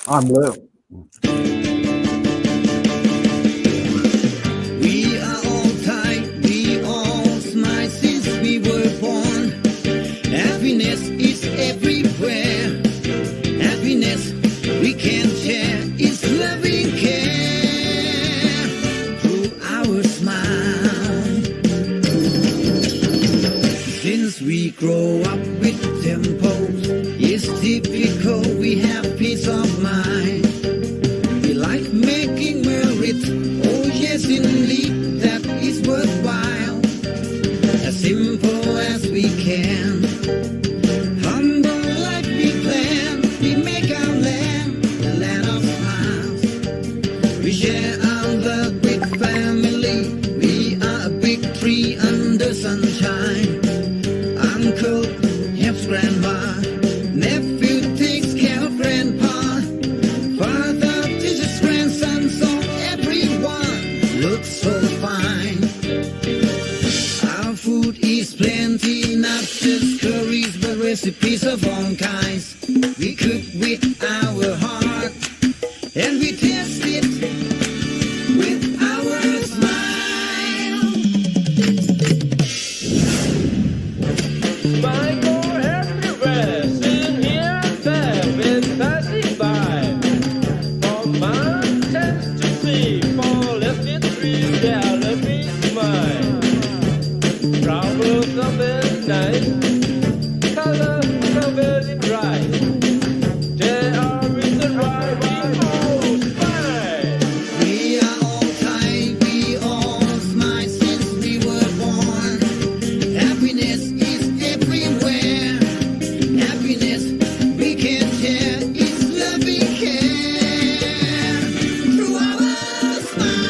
Blue. We are all Thai, we all smile since we were born. Happiness is everywhere. Happiness we can share is loving care through our smile. Since we grow up with tempos, it's typical we have peace of mind. We like making merit, oh yes indeed, that is worthwhile. As simple as we can, humble life we plan. We make our land the land of smiles. We share our love with family. We are a big tree under sunshine. Uncle helps grandma, nephew takes care of grandpa, father teaches grandson, so everyone looks so fine. Our food is plenty, not just curries, but recipes of all kinds. We cook with our heart, and we taste it with our smile. Smile go everywhere, sitting here and there, with passing by. From mountains to sea, for lifted trees, there let me smile. Flowers are very nice, colors are very bright. They are reason why we all smile. We are all Thai, we all smile since we were born. Happiness is everywhere. Happiness we can share is loving care through our smile.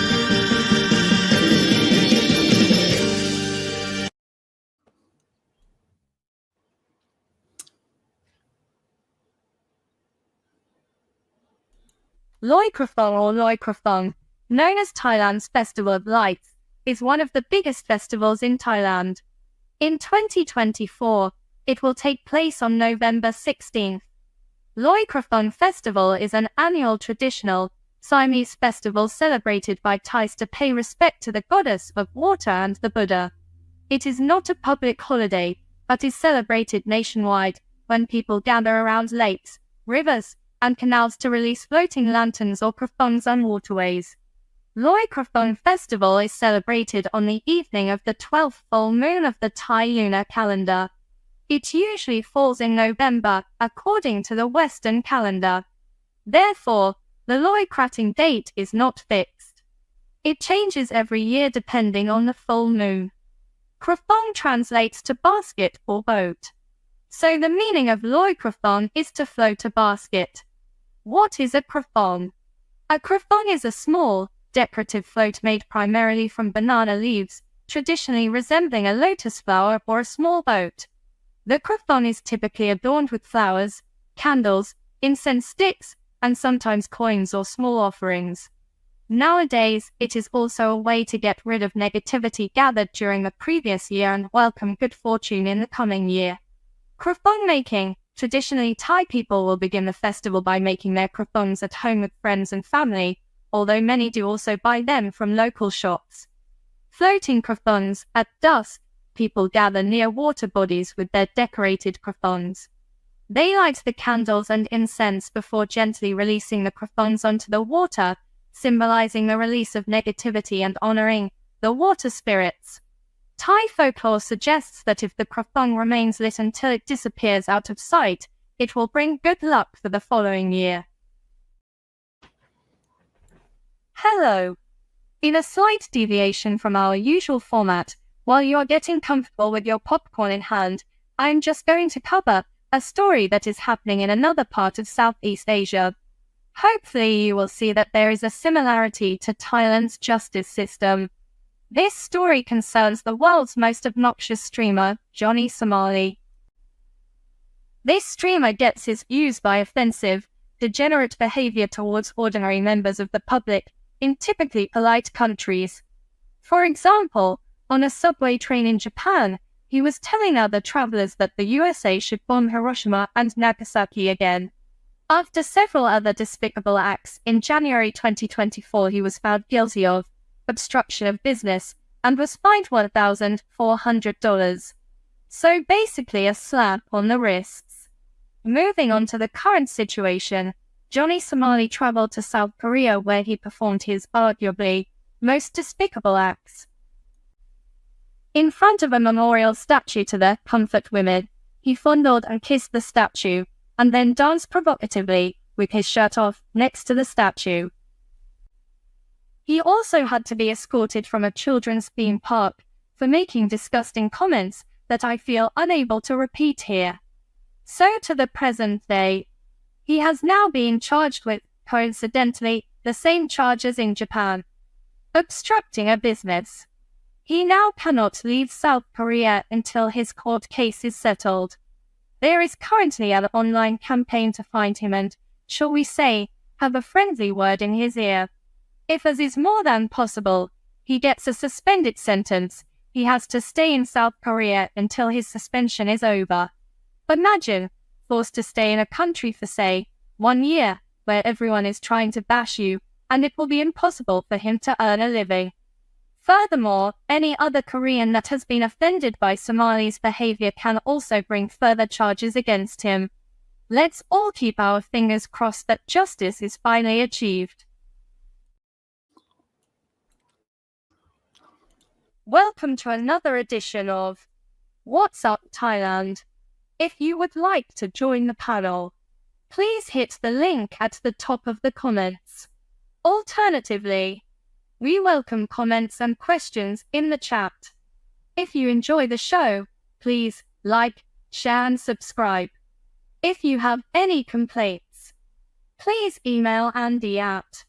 Loi Krathong or Loi Krathong, known as Thailand's Festival of Lights, is one of the biggest festivals in Thailand. In 2024, it will take place on November 16th. Loi Krathong Festival is an annual traditional Siamese festival celebrated by Thais to pay respect to the goddess of water and the Buddha. It is not a public holiday, but is celebrated nationwide when people gather around lakes, rivers, and canals to release floating lanterns or krathongs on waterways. Loi Krathong Festival is celebrated on the evening of the 12th full moon of the Thai lunar calendar. It usually falls in November, according to the Western calendar. Therefore, the Loi Krathong date is not fixed. It changes every year depending on the full moon. Krathong translates to basket or boat. So the meaning of Loi Krathong is to float a basket. What is a krathong? A krathong is a small, decorative float made primarily from banana leaves, traditionally resembling a lotus flower or a small boat. The krathong is typically adorned with flowers, candles, incense sticks, and sometimes coins or small offerings. Nowadays, it is also a way to get rid of negativity gathered during the previous year and welcome good fortune in the coming year. Krathong making. Traditionally, Thai people will begin the festival by making their krathongs at home with friends and family, although many do also buy them from local shops. Floating krathongs. At dusk, people gather near water bodies with their decorated krathongs. They light the candles and incense before gently releasing the krathongs onto the water, symbolizing the release of negativity and honoring the water spirits. Thai folklore suggests that if the krathong remains lit until it disappears out of sight, it will bring good luck for the following year. Hello! In a slight deviation from our usual format, while you are getting comfortable with your popcorn in hand, I'm just going to cover a story that is happening in another part of Southeast Asia. Hopefully you will see that there is a similarity to Thailand's justice system. This story concerns the world's most obnoxious streamer, Johnny Somali. This streamer gets his views by offensive, degenerate behavior towards ordinary members of the public in typically polite countries. For example, on a subway train in Japan, he was telling other travelers that the USA should bomb Hiroshima and Nagasaki again. After several other despicable acts, in January 2024 he was found guilty of obstruction of business and was fined $1,400. So basically a slap on the wrists. Moving on to the current situation, Johnny Somali traveled to South Korea where he performed his arguably most despicable acts. In front of a memorial statue to the comfort women, he fondled and kissed the statue, and then danced provocatively with his shirt off next to the statue. He also had to be escorted from a children's theme park for making disgusting comments that I feel unable to repeat here. So to the present day, he has now been charged with, coincidentally, the same charges in Japan: obstructing a business. He now cannot leave South Korea until his court case is settled. There is currently an online campaign to find him and, shall we say, have a friendly word in his ear. If, as is more than possible, he gets a suspended sentence, he has to stay in South Korea until his suspension is over. Imagine, forced to stay in a country for, say, 1 year, where everyone is trying to bash you, and it will be impossible for him to earn a living. Furthermore, any other Korean that has been offended by Somali's behavior can also bring further charges against him. Let's all keep our fingers crossed that justice is finally achieved. Welcome to another edition of What's Up Thailand. If you would like to join the panel, please hit the link at the top of the comments. Alternatively, we welcome comments and questions in the chat. If you enjoy the show, please like, share and subscribe. If you have any complaints, please email Andy at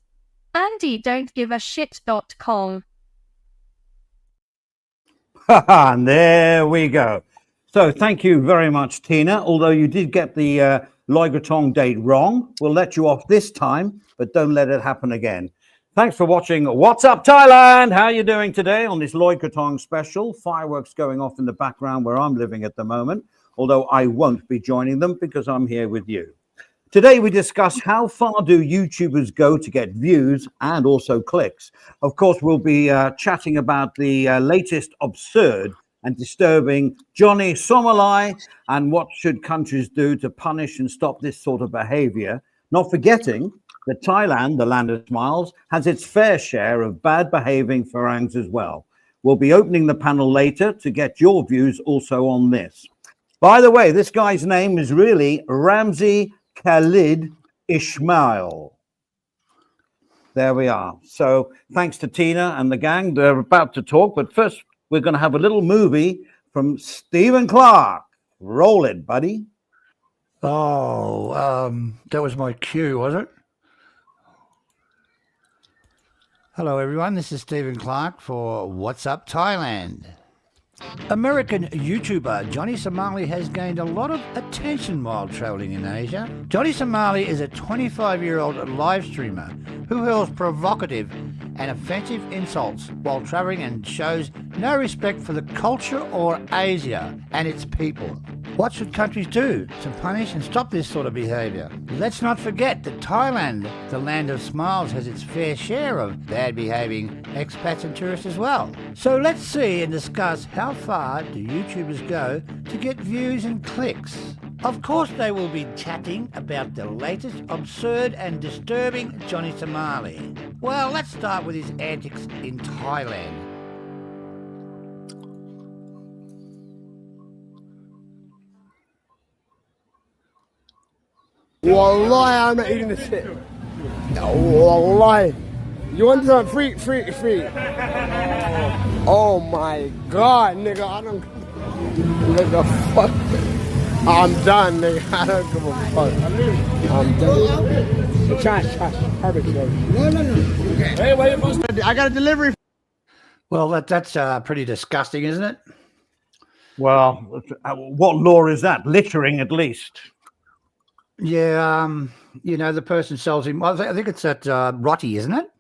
andydon'tgiveashit.com. And there we go. So thank you very much, Tina. Although you did get the Loigatong date wrong, we'll let you off this time, but don't let it happen again. Thanks for watching What's Up Thailand. How are you doing today on this Loigatong special? Fireworks going off in the background where I'm living at the moment, although I won't be joining them because I'm here with you. Today we discuss how far do YouTubers go to get views and also clicks. Of course, we'll be chatting about the latest absurd and disturbing Johnny Somali and what should countries do to punish and stop this sort of behavior, not forgetting that Thailand, the land of smiles, has its fair share of bad behaving farangs as well. We'll be opening the panel later to get your views also on this. By the way, this guy's name is really Ramzi Khalid Ismail. There we are. So thanks to Tina and the gang. They're about to talk, but first we're going to have a little movie from Stephen Clark. Roll it, buddy. Oh, that was my cue, was it? Hello, everyone. This is Stephen Clark for What's Up Thailand. American YouTuber Johnny Somali has gained a lot of attention while traveling in Asia. Johnny Somali is a 25-year-old live streamer who hurls provocative and offensive insults while traveling and shows no respect for the culture or Asia and its people. What should countries do to punish and stop this sort of behaviour? Let's not forget that Thailand, the land of smiles, has its fair share of bad behaving expats and tourists as well. So let's see and discuss how far do YouTubers go to get views and clicks. Of course they will be chatting about the latest absurd and disturbing Johnny Somali. Well, let's start with his antics in Thailand. Wallahi, I'm not eating this shit. Wallahi. You want some free? Oh my God, nigga, I don't... Nigga, fuck. I'm done, nigga. I don't give a fuck. I'm done. Trash. Garbage. No. Hey, wait, I got a delivery. Well, that's pretty disgusting, isn't it? Well, what law is that? Littering, at least. Yeah, you know, the person sells him. Well, I think it's that Rotty, isn't it?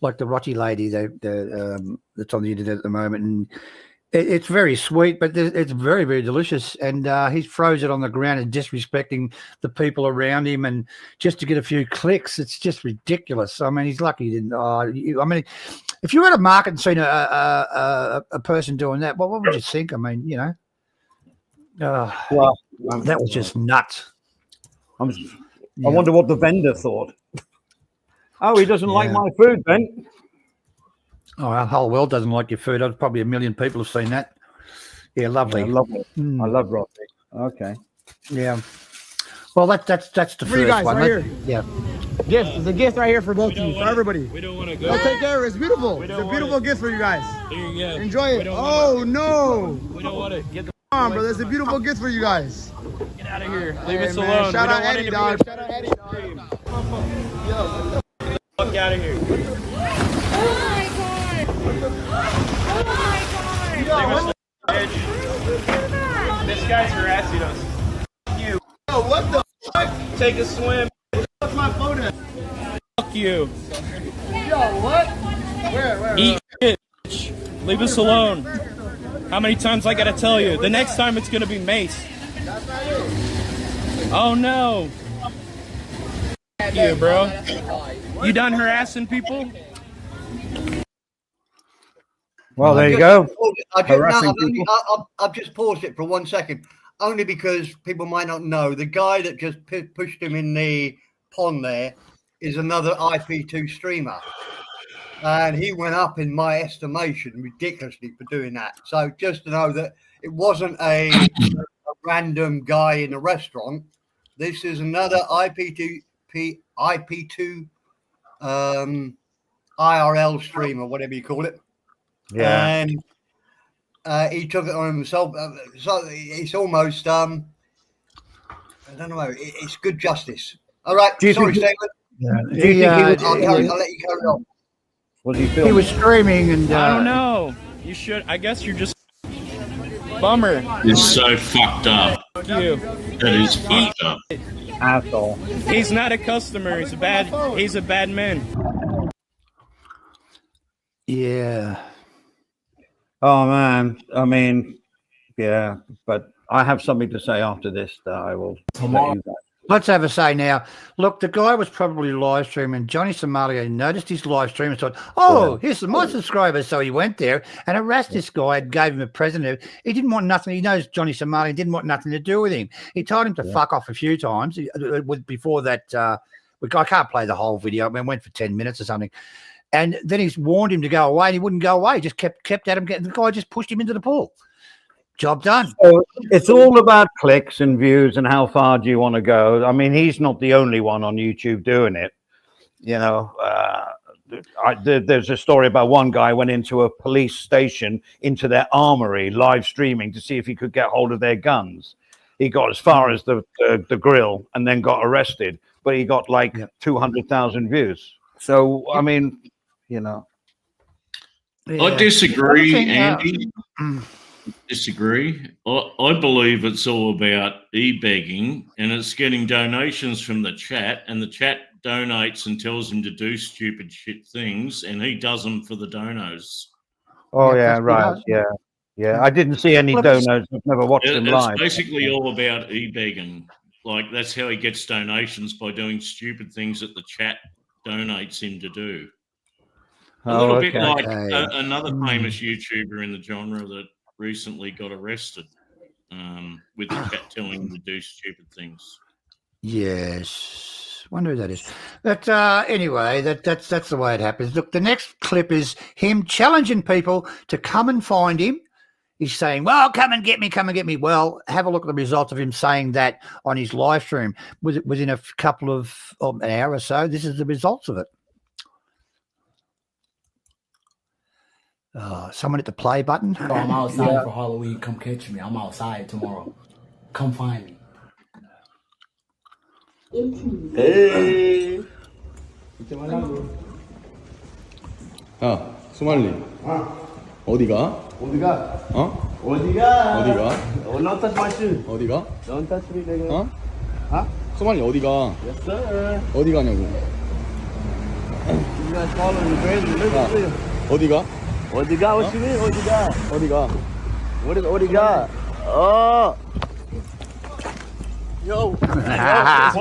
Like the Rotty lady that's on the internet at the moment, and It's very sweet, but it's very, very delicious. And he throws it on the ground and disrespecting the people around him, and just to get a few clicks. It's just ridiculous. I mean, he's lucky he didn't. I mean, if you were at a market and seen a person doing that, well, what would you think? I mean, you know, Well, that was just nuts. I wonder what the vendor thought. Oh, he doesn't like my food, Ben. Oh, our whole world doesn't like your food. Probably 1 million people have seen that. Yeah, lovely. I love it. I love Rossi. Okay. Yeah. Well, that's the For first you guys, one. right here. Yeah. Gift. It's a gift right here for both of you, for everybody. We don't want to go. Go take care of it. It's beautiful. It's a don't beautiful want gift for you guys. Here you go. Enjoy it. We don't Oh, no. We don't want to get the Come on, brother. It's a beautiful gift for you guys. get out of here. Leave Hey, us man. alone. Shout we out don't want Eddie, it to dog. be Shout out Eddie, dog. fuck out of here. This guy's harassing us. You. Yo, what the fuck? Take a swim. What's my phone at? Fuck you. Yo, what? Where? Eat shit. Bitch. Leave us alone. How many times I gotta tell you? The next time it's gonna be mace. Oh no. Fuck you, bro. You done harassing people? Well, there you go. Harassing I've just paused it for 1 second, only because people might not know the guy that just pushed him in the pond there is another IP2 streamer, and he went up, in my estimation, ridiculously for doing that. So just to know that it wasn't a random guy in a restaurant. This is another IP2 IRL streamer, whatever you call it. Yeah. And he took it on himself. So it's almost, I don't know, it's good justice. All right. Do you Sorry, think- Stephen. Do you think he was, I'll let you carry on. what do you feel? He was screaming and I don't know. You should. I guess you're just bummer. It's so fucked up. Fuck you. That is fucked up. asshole. He's not a customer. He's a bad man. yeah. Oh man, I mean, yeah, but I have something to say after this that I will let you guys. Let's have a say now. Look, the guy was probably live streaming. Johnny Somali noticed his live stream and thought, oh, here's some more subscribers. So he went there and harassed this guy and gave him a present. He didn't want nothing. He knows Johnny Somali didn't want nothing to do with him. He told him to fuck off a few times. Before that, I can't play the whole video. I mean, it went for 10 minutes or something. And then he's warned him to go away and he wouldn't go away. He just kept at him. The guy just pushed him into the pool. Job done. So it's all about clicks and views and how far do you want to go. I mean, he's not the only one on YouTube doing it. You know, there's a story about one guy went into a police station, into their armory, live streaming to see if he could get hold of their guns. He got as far as the grill and then got arrested, but he got like 200,000 views. So, I mean, you know. Yeah. I disagree, I think, Andy. Disagree. I believe it's all about e-begging, and it's getting donations from the chat, and the chat donates and tells him to do stupid shit things, and he does them for the donos. Oh, Yeah, yeah, that's right. right. Yeah. Yeah. I didn't see any donos. I've never watched them It's live. basically all about e-begging. Like, that's how he gets donations, by doing stupid things that the chat donates him to do. A little bit like another famous YouTuber in the genre that recently got arrested with the chat telling him to do stupid things. Yes. Wonder who that is. But anyway, that's the way it happens. Look, the next clip is him challenging people to come and find him. He's saying, well, come and get me, come and get me. Well, have a look at the results of him saying that on his live stream. Within a couple of an hour or so, this is the results of it. Someone hit the play button. Oh, I'm outside for Halloween. Come catch me. I'm outside tomorrow. Come find me. Hey. 야, 소말리. 어디가? 어디가? 어? 어디가? 어디가? Don't touch my shoe. 어디가? Don't touch me, nigga. 어? Huh? 소말리 어디가? Yes, sir. 어디 가냐고? You guys following the crazy. Listen to you. 어디가? 어디가? What you mean? 어디가? 어디가? What do you got? Oh. Yo. That's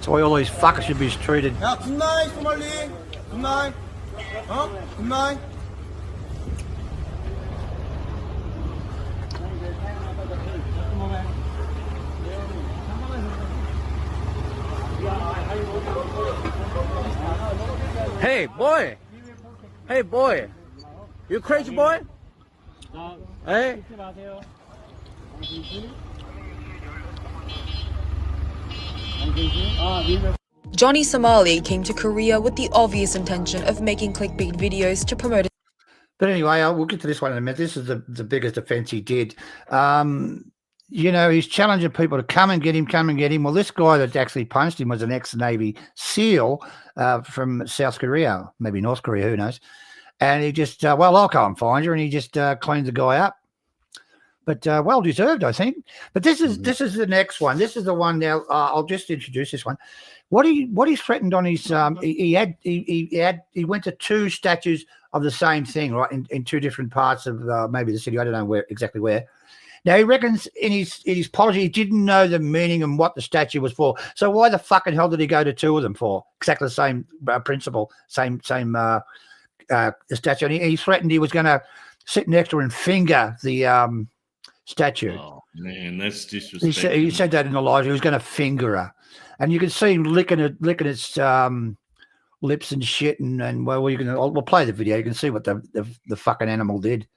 why all these fuckers should be treated. 야, 굿나잇, 소말리. 굿나잇. 굿나잇. Hey boy, hey boy, you crazy boy? Hey. Johnny Somali came to Korea with the obvious intention of making clickbait videos to promote. But anyway, we'll get to this one in a minute. This is the biggest offence he did. He's challenging people to come and get him. Well, this guy that actually punched him was an ex-Navy SEAL from South Korea, maybe North Korea, who knows. And he just, I'll go and find you, and he just cleaned the guy up. But well deserved, I think. But this is the next one. This is the one now. I'll just introduce this one. What he threatened on his he went to two statues of the same thing, right, in two different parts of maybe the city. I don't know exactly where. Now he reckons in his apology he didn't know the meaning and what the statue was for. So why the fucking hell did he go to two of them for? Exactly the same principle, same statue. And he threatened he was going to sit next to her and finger the statue. Oh man, that's disrespectful. He said that in the live. He was going to finger her, and you can see him licking its lips and shit. And we'll play the video. You can see what the fucking animal did.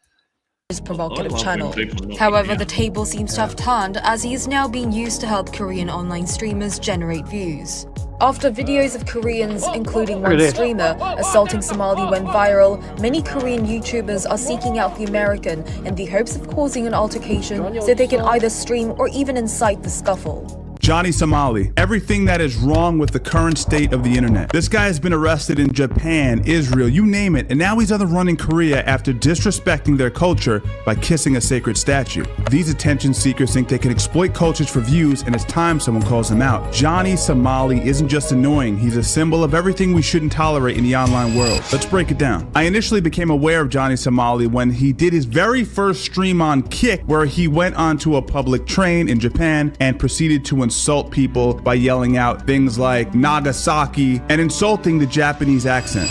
His provocative channel. However, the table seems to have turned as he is now being used to help Korean online streamers generate views. After videos of Koreans, including one streamer, assaulting Somali went viral, many Korean YouTubers are seeking out the American in the hopes of causing an altercation so they can either stream or even incite the scuffle. Johnny Somali, everything that is wrong with the current state of the internet. This guy has been arrested in Japan, Israel, you name it, and now he's on the run in Korea after disrespecting their culture by kissing a sacred statue. These attention seekers think they can exploit cultures for views, and it's time someone calls them out. Johnny Somali isn't just annoying, he's a symbol of everything we shouldn't tolerate in the online world. Let's break it down. I initially became aware of Johnny Somali when he did his very first stream on Kick, where he went onto a public train in Japan and proceeded to insult people by yelling out things like Nagasaki and insulting the Japanese accent.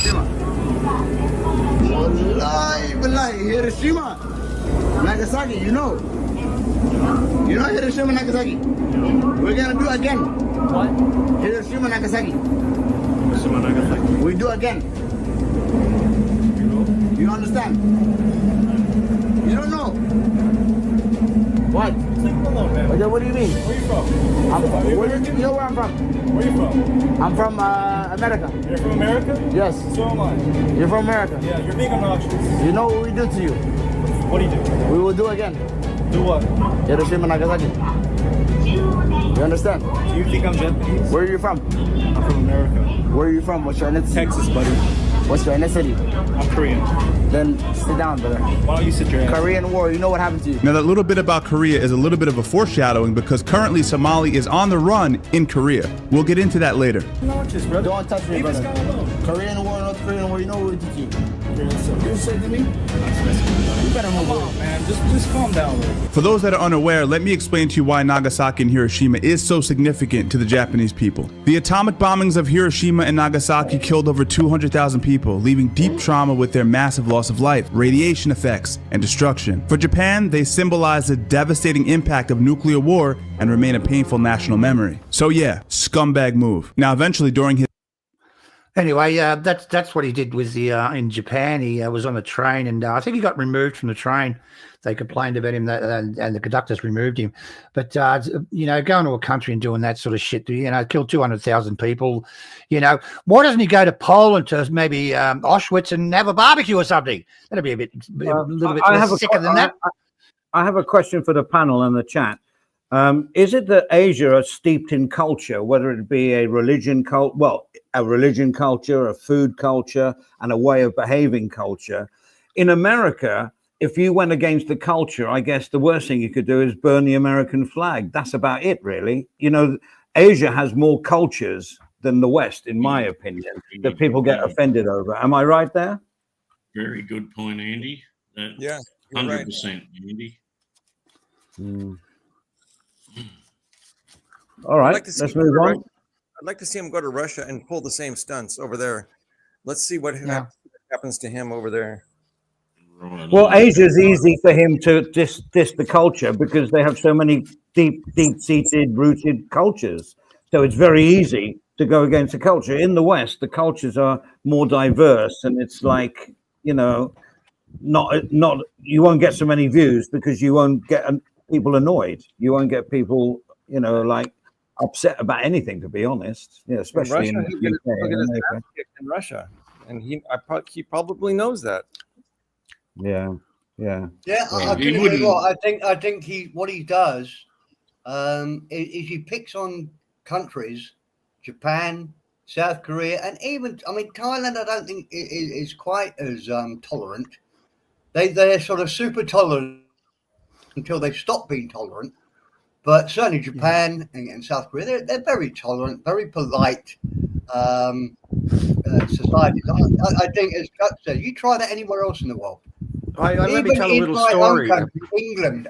Hiroshima, Nagasaki, you know Hiroshima, Nagasaki. We're gonna do again. What? Hiroshima, Nagasaki. Hiroshima, Nagasaki. We do again. You understand? You don't know. What? What do you mean? Where you from? You know where I'm from? Where you from? I'm from America. You're from America? Yes. So am I. You're from America? Yeah, you're being obnoxious. You know what we do to you? What do you do? We will do again. Do what? Hiroshima, Nagasaki. You understand? Do you think I'm Japanese? Where are you from? I'm from America. Where are you from? What's your ethnicity? Texas, buddy. What's your ethnicity? I'm Korean. Then sit down, brother. Why don't you sit your ass? Korean War, you know what happened to you. Now that little bit about Korea is a little bit of a foreshadowing because currently Somali is on the run in Korea. We'll get into that later. Don't touch me, brother. Korean War, North Korean War, you know what we did to you. You said to me? You better move on, man. Just calm down. For those that are unaware, let me explain to you why Nagasaki and Hiroshima is so significant to the Japanese people. The atomic bombings of Hiroshima and Nagasaki killed over 200,000 people, leaving deep trauma with their massive loss of life, radiation effects, and destruction. For Japan, they symbolize the devastating impact of nuclear war and remain a painful national memory. So yeah, scumbag move. Now eventually during his Anyway, that's what he did with the in Japan. He was on a train, and I think he got removed from the train. They complained about him, and the conductors removed him. But going to a country and doing that sort of shit, killed 200,000 people. Why doesn't he go to Poland to maybe Auschwitz and have a barbecue or something? That'd be a little bit sicker than that. I have a question for the panel and the chat. Is it that Asia are steeped in culture, whether it be a religion culture, a food culture, and a way of behaving culture? In America, if you went against the culture, I guess the worst thing you could do is burn the American flag. That's about it, really. Asia has more cultures than the West, in my opinion, that people get offended over. Am I right there? Very good point, Andy. Yeah, 100%, Andy. All right, let's move on. I'd like to see him go to Russia and pull the same stunts over there. Let's see what happens to him over there. Well, Asia's easy for him to diss the culture because they have so many deep-seated, rooted cultures. So it's very easy to go against the culture. In the West, the cultures are more diverse, and it's like, you know, not you won't get so many views because you won't get people annoyed. You won't get people, you know, like upset about anything, to be honest. Yeah, especially in Russia, and he probably knows that. Yeah. I couldn't agree more. I think what he does is he picks on countries, Japan, South Korea, and even Thailand. I don't think is quite as tolerant. They're sort of super tolerant until they stop being tolerant. But certainly Japan and South Korea, they're very tolerant, very polite societies. I think, as Chuck said, you try that anywhere else in the world. Let me tell a little story. Country, England,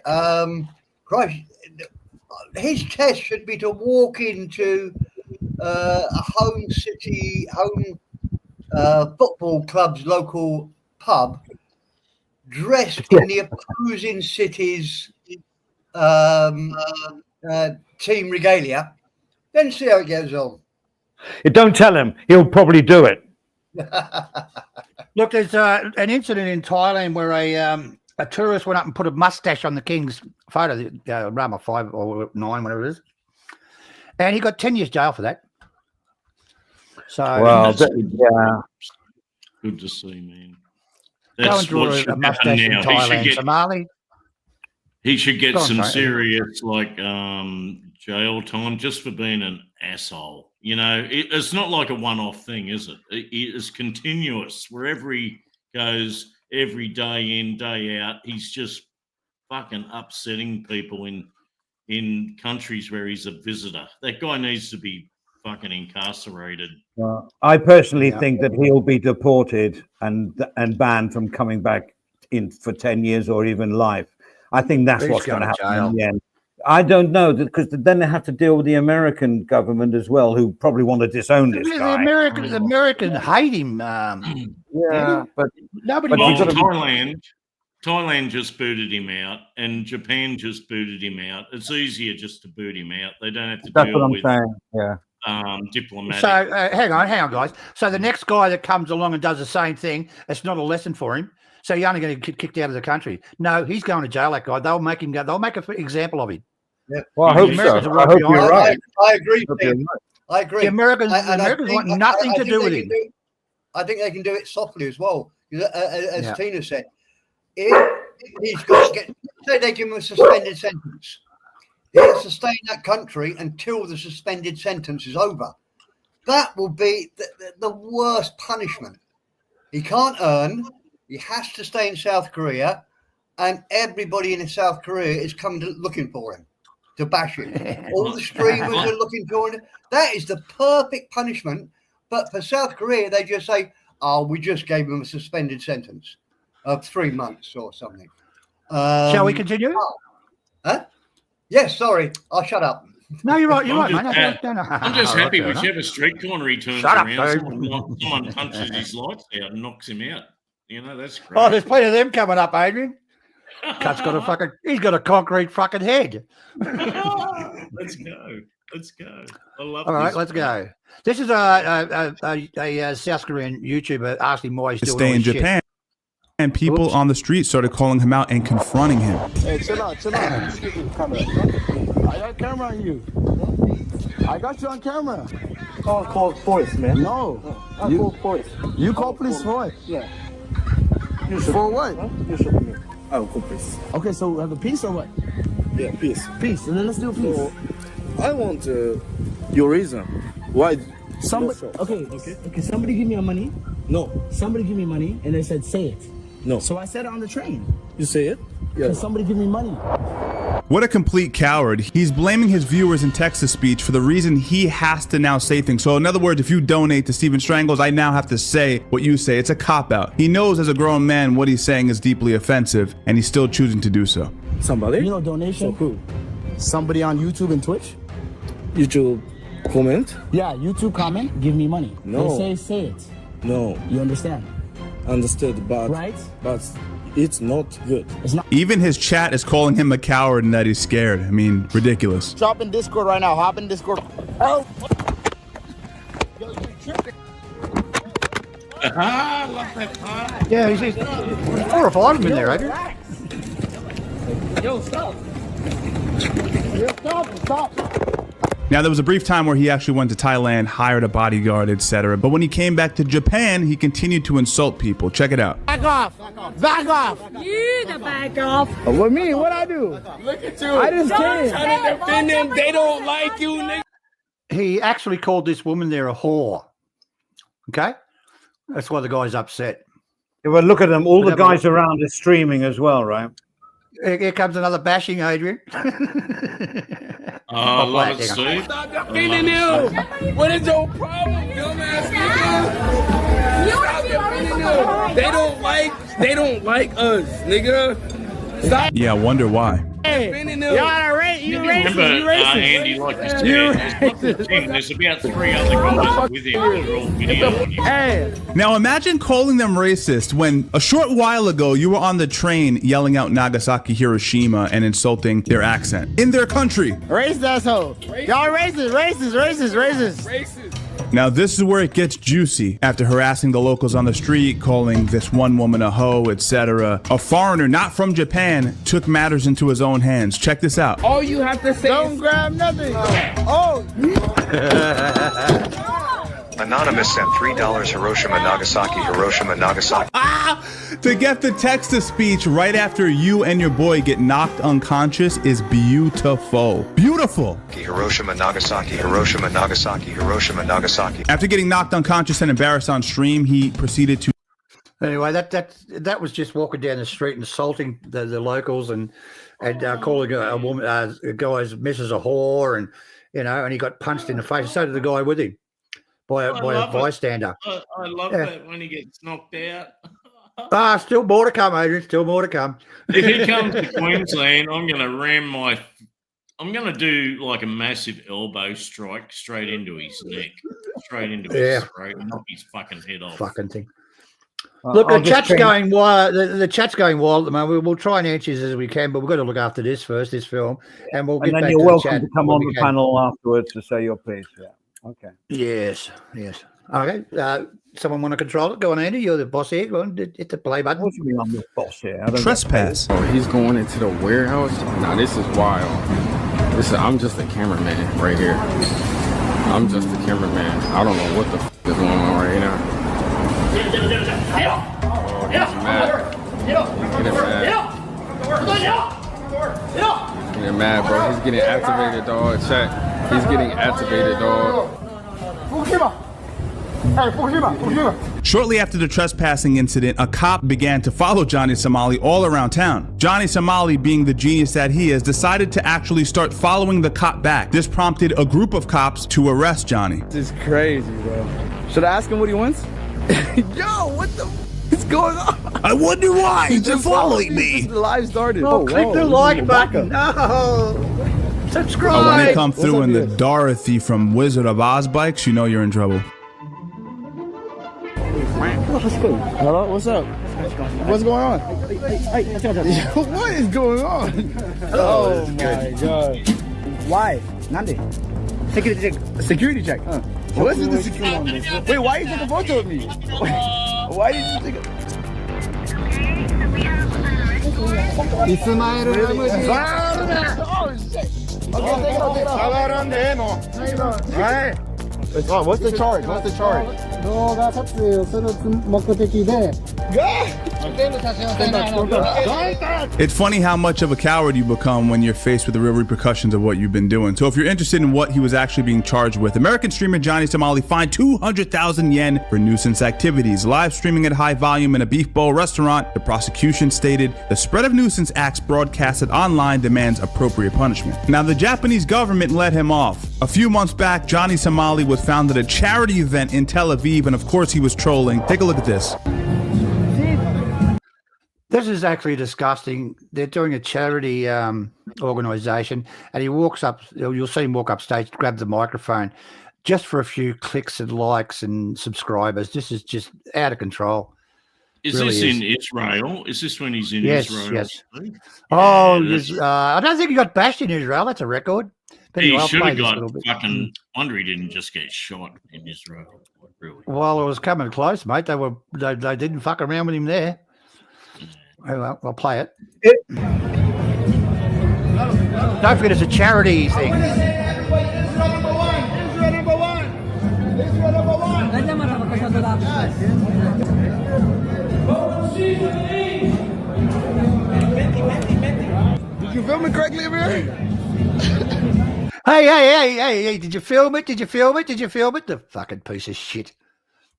Christ, his test should be to walk into a home football club's local pub, dressed in the opposing city's team regalia, then see how it goes on. Don't tell him; he'll probably do it. Look, there's an incident in Thailand where a tourist went up and put a mustache on the king's photo, Rama 5 or 9, whatever it is, and he got 10 years jail for that. So, well, good to see, man. Go and draw a mustache in Thailand, Samali. He should get some serious jail time just for being an asshole. You know, it's not like a one-off thing, is it? It is continuous. Wherever he goes, every day in, day out, he's just fucking upsetting people in countries where he's a visitor. That guy needs to be fucking incarcerated. Well, I personally think that he'll be deported and banned from coming back in for 10 years or even life. I think that's what's going to happen in the end. I don't know, because then they have to deal with the American government as well, who probably want to disown this guy. The Americans hate him. But nobody. Well, Thailand just booted him out, and Japan just booted him out. It's easier just to boot him out. They don't have to deal with diplomatic. So hang on, guys. So the next guy that comes along and does the same thing, it's not a lesson for him. So you're only going to get kicked out of the country. No, he's going to jail. That guy. They'll make him go. They'll make an example of him. Yeah. Well, I hope so. I hope you're right. I agree. I agree. The Americans want nothing to do with him. I think they can do it softly as well. As Tina said, if he's got to get, say they give him a suspended sentence, he has to stay in that country until the suspended sentence is over. That will be the worst punishment. He can't earn. He has to stay in South Korea, and everybody in South Korea is coming looking for him to bash him. All the streamers are looking for him. That is the perfect punishment. But for South Korea, they just say, "Oh, we just gave him a suspended sentence of 3 months or something." Shall we continue? Huh? Yes. Sorry, I'll shut up. No, you're right. You're right, man. I'm just happy whichever street corner he turns around, someone punches his lights out and knocks him out. You know, that's great. Oh, there's plenty of them coming up, Adrian. Cut's got he's got a concrete fucking head. Let's go. I love All right, let's go. This is a South Korean YouTuber asking why he's doing stay in Japan. And people on the street started calling him out and confronting him. Hey, chill out. Excuse me, camera. I got camera on you. I got you on camera. Call police, man. No. I call police. You call police for what? Yeah. For what? You should me. I will call police. Okay, so have a peace or what? Yeah, peace. Peace, and then let's do a peace. So, I want your reason. Why? Somebody. Okay. Somebody give me money. No. Somebody give me money, and they said say it. No. So I said it on the train. You say it? Yeah. Somebody give me money. What a complete coward. He's blaming his viewers in text-to-speech for the reason he has to now say things. So in other words, if you donate to Stephen Strangles, I now have to say what you say. It's a cop-out. He knows as a grown man what he's saying is deeply offensive, and he's still choosing to do so. Somebody? You know donation? So who? Somebody on YouTube and Twitch? YouTube comment? Yeah, YouTube comment, give me money. No. They say it. No. You understand? Understood, but right? But it's not good. It's not. Even his chat is calling him a coward and that he's scared. I mean, ridiculous. Hop in Discord right now. Hop in Discord. Oh. I love that part. Yeah, he's 4 or 5 of them in there, Adrian. Yo, stop. Stop. Now, there was a brief time where he actually went to Thailand, hired a bodyguard, etc. But when he came back to Japan, he continued to insult people. Check it out. Back off. Back off. You the back off. What me? What I do? Look at you. I just came. Trying to defend them. They don't like you, nigga. He actually called this woman there a whore. Okay? That's why the guy's upset. Yeah, well, look at them. All the guys around are streaming as well, right? Here comes another bashing, Adrian. Oh, I love it, Steve. Stop defending him. What is your problem, dumbass nigga? Stop defending them. They don't like us, nigga. Stop. Yeah, I wonder why. Defending them. You Remember, Andy, like you said, there's about 3 other guys with him. They're all video on you. Hey. Now imagine calling them racist when a short while ago you were on the train yelling out Nagasaki, Hiroshima and insulting their accent in their country. Racist asshole. Y'all racist. Now this is where it gets juicy. After harassing the locals on the street, calling this one woman a hoe, etc., a foreigner not from Japan took matters into his own hands. Check this out. All you have to say Don't grab nothing. Oh. Anonymous sent $3 Hiroshima, Nagasaki. To get the text-to-speech right after you and your boy get knocked unconscious is beautiful. Beautiful. Hiroshima, Nagasaki. After getting knocked unconscious and embarrassed on stream, he proceeded to... Anyway, that was just walking down the street and insulting the locals and calling a woman, a guy's missus a whore, and and he got punched in the face. So did the guy with him by a bystander. I love that when he gets knocked out. Still more to come, Adrian. Still more to come. If he comes to Queensland, I'm going to do like a massive elbow strike straight into his neck, straight into his throat, and knock his fucking head off. Fucking thing. Look, the chat's going wild. The chat's going wild at the moment. We'll try and answer as we can, but we've got to look after this first, this film, and we'll get back to the chat. And then you're welcome to come on the panel afterwards to say your piece. Yeah. Okay. Yes. Okay. Someone want to control it? Go on, Andy. You're the boss here. Go on, hit the play button. What do you mean I'm the boss here? Trespass. Oh, he's going into the warehouse. Now this is wild. I'm just a cameraman right here. I'm just a cameraman. I don't know what the f is going on right now. Oh, he's mad. He's getting mad, bro. He's getting activated, dog. Check. He's getting activated, dog. Shortly after the trespassing incident, a cop began to follow Johnny Somali all around town. Johnny Somali, being the genius that he is, decided to actually start following the cop back. This prompted a group of cops to arrest Johnny. This is crazy, bro. Should I ask him what he wants? Yo, what the is going on? I wonder why they're following me. The live started. Click the like button. No. Subscribe. Oh, when they come through in the Dorothy from Wizard of Oz bikes, you know you're in trouble. Hello, what's up? What's going on? What is going on? Oh my god. Why? Nande? Security check. Security check. What's the security? Wait, why you take a photo of me? Why did you take a... What's the charge? What's the charge? 動画撮影をする目的で It's funny how much of a coward you become when you're faced with the real repercussions of what you've been doing. So if you're interested in what he was actually being charged with, American streamer Johnny Somali fined 200,000 yen for nuisance activities. Live streaming at high volume in a beef bowl restaurant, the prosecution stated the spread of nuisance acts broadcasted online demands appropriate punishment. Now, the Japanese government let him off. A few months back, Johnny Somali was found at a charity event in Tel Aviv, and of course he was trolling. Take a look at this. This is actually disgusting. They're doing a charity organisation, and he walks up. You'll see him walk up stage, grab the microphone, just for a few clicks and likes and subscribers. This is just out of control. Is really this in Israel? Is this when he's in Israel? Yes. Oh, I don't think he got bashed in Israel. That's a record. But He anyway, I'll should play have this got little bit. fucking. Wonder he didn't just get shot in Israel. Really. Well, it was coming close, mate. They didn't fuck around with him there. Oh, well, I'll play it. Don't forget, it's a charity thing. Did you film it correctly over here? Hey, did you film it? Did you film it? Did you film it? The fucking piece of shit.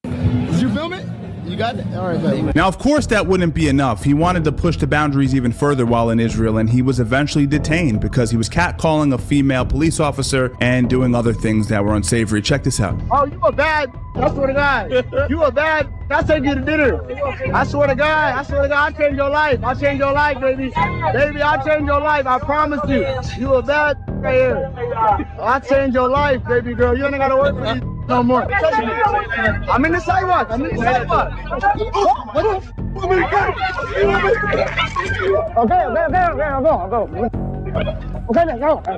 Did you film it? You got it? All right, buddy. Now, of course, that wouldn't be enough. He wanted to push the boundaries even further while in Israel, and he was eventually detained because he was catcalling a female police officer and doing other things that were unsavory. Check this out. Oh, you a bad. I swear to God. You a bad. I'll take you to dinner. I swear to God. I'll change your life. I'll change your life, baby. Baby, I'll change your life. I promise you. You a bad right here. I'll change your life, baby girl. You ain't got to work for these no more. I'm in the sidewalk. I'll go. Okay, let's go.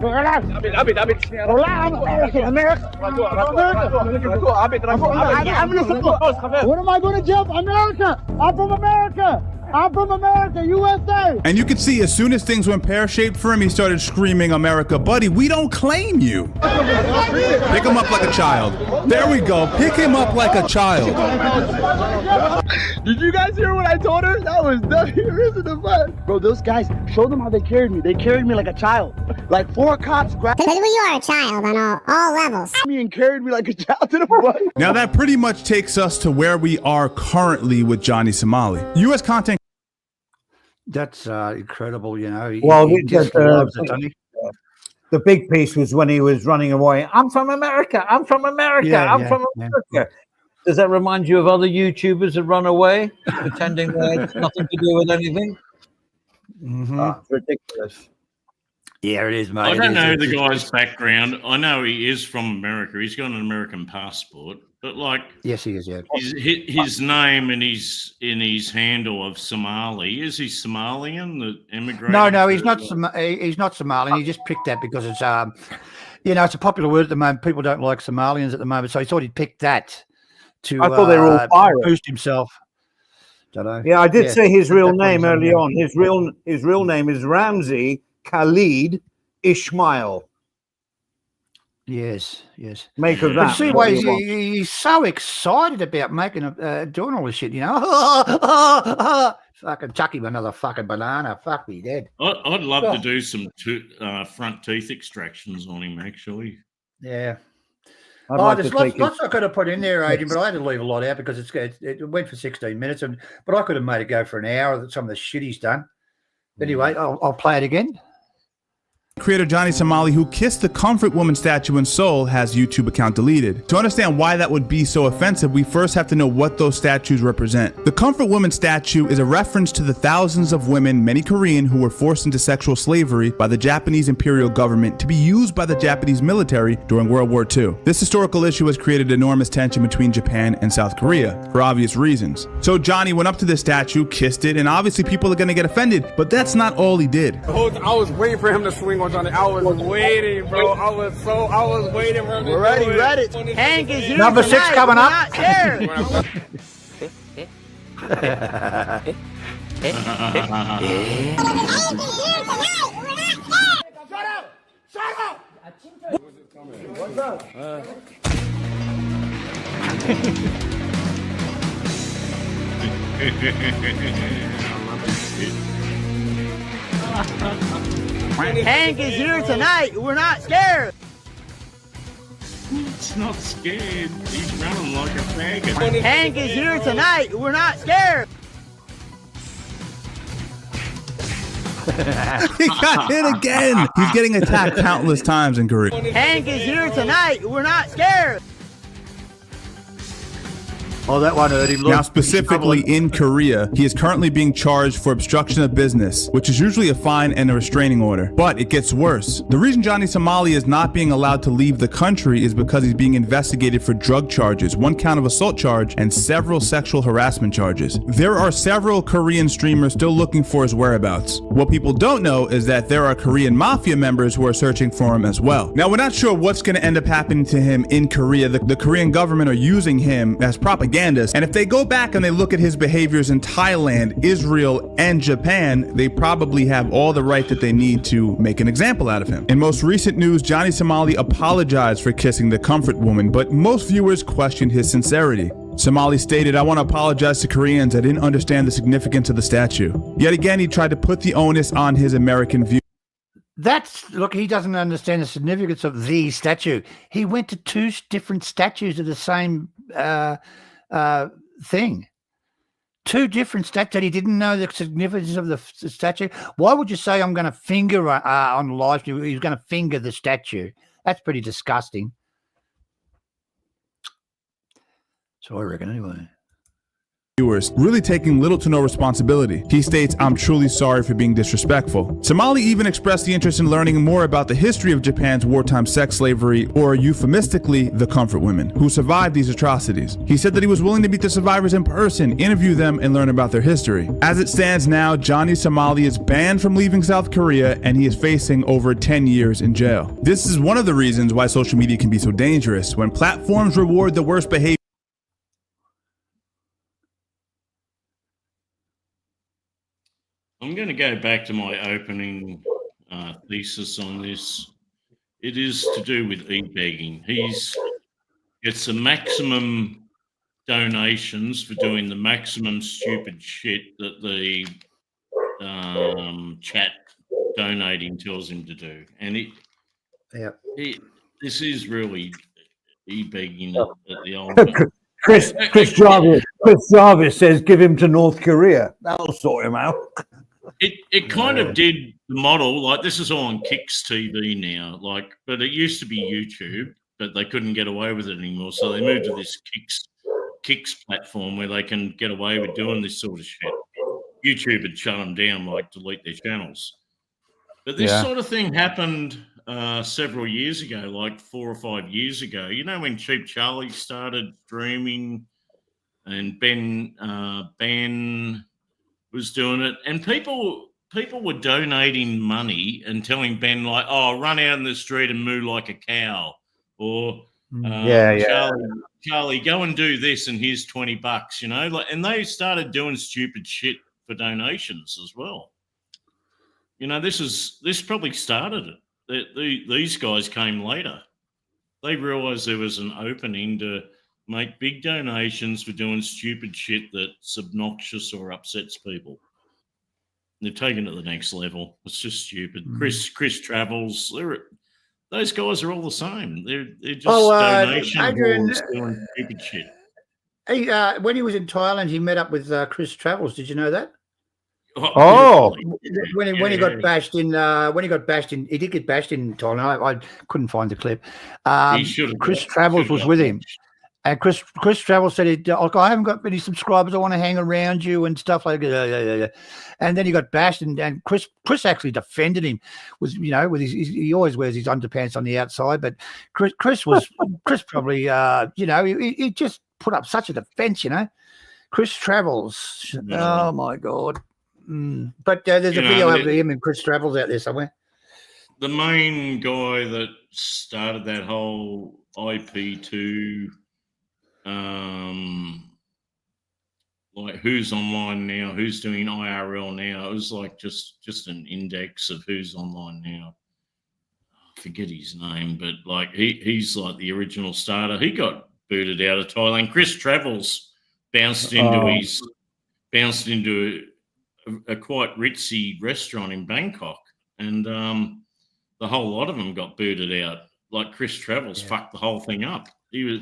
Relax. What am I going to jump? America. I'm from America. I'm from America, USA. And you could see as soon as things went pear-shaped for him, he started screaming, America, buddy, we don't claim you. Pick him up like a child. There we go. Pick him up like a child. Did you guys hear what I told her? That was the fun. Bro, those guys, show them how they carried me. They carried me like a child. Like 4 cops grabbed Because you are a child on all levels. me and carried me like a child to the front. Now that pretty much takes us to where we are currently with Johnny Somali. U.S. content. That's incredible, you know. Well, he just loves it, doesn't he? The big piece was when he was running away. I'm from America. I'm from America. I'm from America. Does that remind you of other YouTubers that run away, pretending they had nothing to do with anything? It's ridiculous. Yeah, it is, mate. I don't know the guy's background. I know he is from America. He's got an American passport, but like, yes, he is. Yeah, his name and his handle of Somali. Is he Somalian? The immigrant? No, he's not. He's not Somalian. He just picked that because it's it's a popular word at the moment. People don't like Somalians at the moment, so he thought he'd pick that to. I thought they were all pirates. Boost himself. Don't know. Yeah, I did say his real name early on. His real name is Ramzi Khalid Ismail. Yes. Make of But that. see why he's so excited about making doing all this shit, you know. Fucking chuck him another fucking banana. Fuck me dead. I'd love to do some front teeth extractions on him, actually. Yeah. I'd There's lots I could have put in there, Adrian, but I had to leave a lot out because it went for 16 minutes, but I could have made it go for an hour. Some of the shit he's done. Anyway, I'll play it again. Creator Johnny Somali, who kissed the Comfort Woman statue in Seoul, has YouTube account deleted. To understand why that would be so offensive, we first have to know what those statues represent. The Comfort Woman statue is a reference to the thousands of women, many Korean, who were forced into sexual slavery by the Japanese imperial government to be used by the Japanese military during World War II. This historical issue has created enormous tension between Japan and South Korea, for obvious reasons. So Johnny went up to the statue, kissed it, and obviously people are gonna get offended, but that's not all he did. I was waiting for him to swing on Johnny. I was waiting, bro. I was waiting for him to ready. Hank is here. Number 6 coming up. Shut up! What's up? Hank is here tonight. We're not scared. It's not scared. He's running like a faggot. Hank is here tonight. We're not scared. He got hit again. He's getting attacked countless times in Korea. Hank is here tonight. We're not scared. Oh, that one hurt him. Look. Now, specifically in Korea, he is currently being charged for obstruction of business, which is usually a fine and a restraining order. But it gets worse. The reason Johnny Somali is not being allowed to leave the country is because he's being investigated for drug charges, 1 count of assault charge, and several sexual harassment charges. There are several Korean streamers still looking for his whereabouts. What people don't know is that there are Korean mafia members who are searching for him as well. Now, we're not sure what's going to end up happening to him in Korea. The Korean government are using him as propaganda. And if they go back and they look at his behaviors in Thailand, Israel, and Japan, they probably have all the right that they need to make an example out of him. In most recent news, Johnny Somali apologized for kissing the comfort woman, but most viewers questioned his sincerity. Somali stated, "I want to apologize to Koreans. I didn't understand the significance of the statue." Yet again, he tried to put the onus on his American view. Look, he doesn't understand the significance of the statue. He went to 2 different statues of the same thing. 2 different statues that he didn't know the significance of the statue. Why would you say I'm going to finger on live stream? He's going to finger the statue. That's pretty disgusting. So I reckon anyway. Viewers, really taking little to no responsibility. He states, "I'm truly sorry for being disrespectful." Somali even expressed the interest in learning more about the history of Japan's wartime sex slavery, or euphemistically, the comfort women, who survived these atrocities. He said that he was willing to meet the survivors in person, interview them, and learn about their history. As it stands now, Johnny Somali is banned from leaving South Korea, and he is facing over 10 years in jail. This is one of the reasons why social media can be so dangerous. When platforms reward the worst behavior, I'm going to go back to my opening thesis on this. It is to do with e-begging. It's the maximum donations for doing the maximum stupid shit that the chat donating tells him to do. And this is really e-begging at the old. Chris Jarvis says give him to North Korea. That'll sort him out. It kind of did the model, like this is all on Kicks TV now, but it used to be YouTube, but they couldn't get away with it anymore. So they moved to this Kicks platform where they can get away with doing this sort of shit. YouTube had shut them down, delete their channels. But this sort of thing happened several years ago, like 4 or 5 years ago. You know, when Cheap Charlie started streaming and Ben was doing it, and people were donating money and telling Ben, like, "Oh, run out in the street and moo like a cow," or Charlie, go and do this and here's $20, you know, and they started doing stupid shit for donations as well. You know, this probably started it. These guys came later. They realized there was an opening to make big donations for doing stupid shit that's obnoxious or upsets people. They've taken it to the next level. It's just stupid. Chris Travels, those guys are all the same. They're just donation whores doing stupid shit. Hey, when he was in Thailand, he met up with Chris Travels. Did you know that? When he got bashed in, he did get bashed in Thailand. I couldn't find the clip. Chris Travels was with him. And Chris Travels said, "I haven't got many subscribers. I want to hang around you and stuff like that." Yeah. And then he got bashed, and Chris actually defended him. With he always wears his underpants on the outside, but Chris probably he just put up such a defense. You know, Chris Travels. Oh my God. But there's a video of him and Chris Travels out there somewhere. The main guy that started that whole IP2. Like who's online now, who's doing IRL now. It was like just an index of who's online now. I forget his name, but like he's like the original starter. He got booted out of Thailand. Chris Travels bounced into bounced into a quite ritzy restaurant in Bangkok, and the whole lot of them got booted out. Like Chris Travels fucked the whole thing up. He was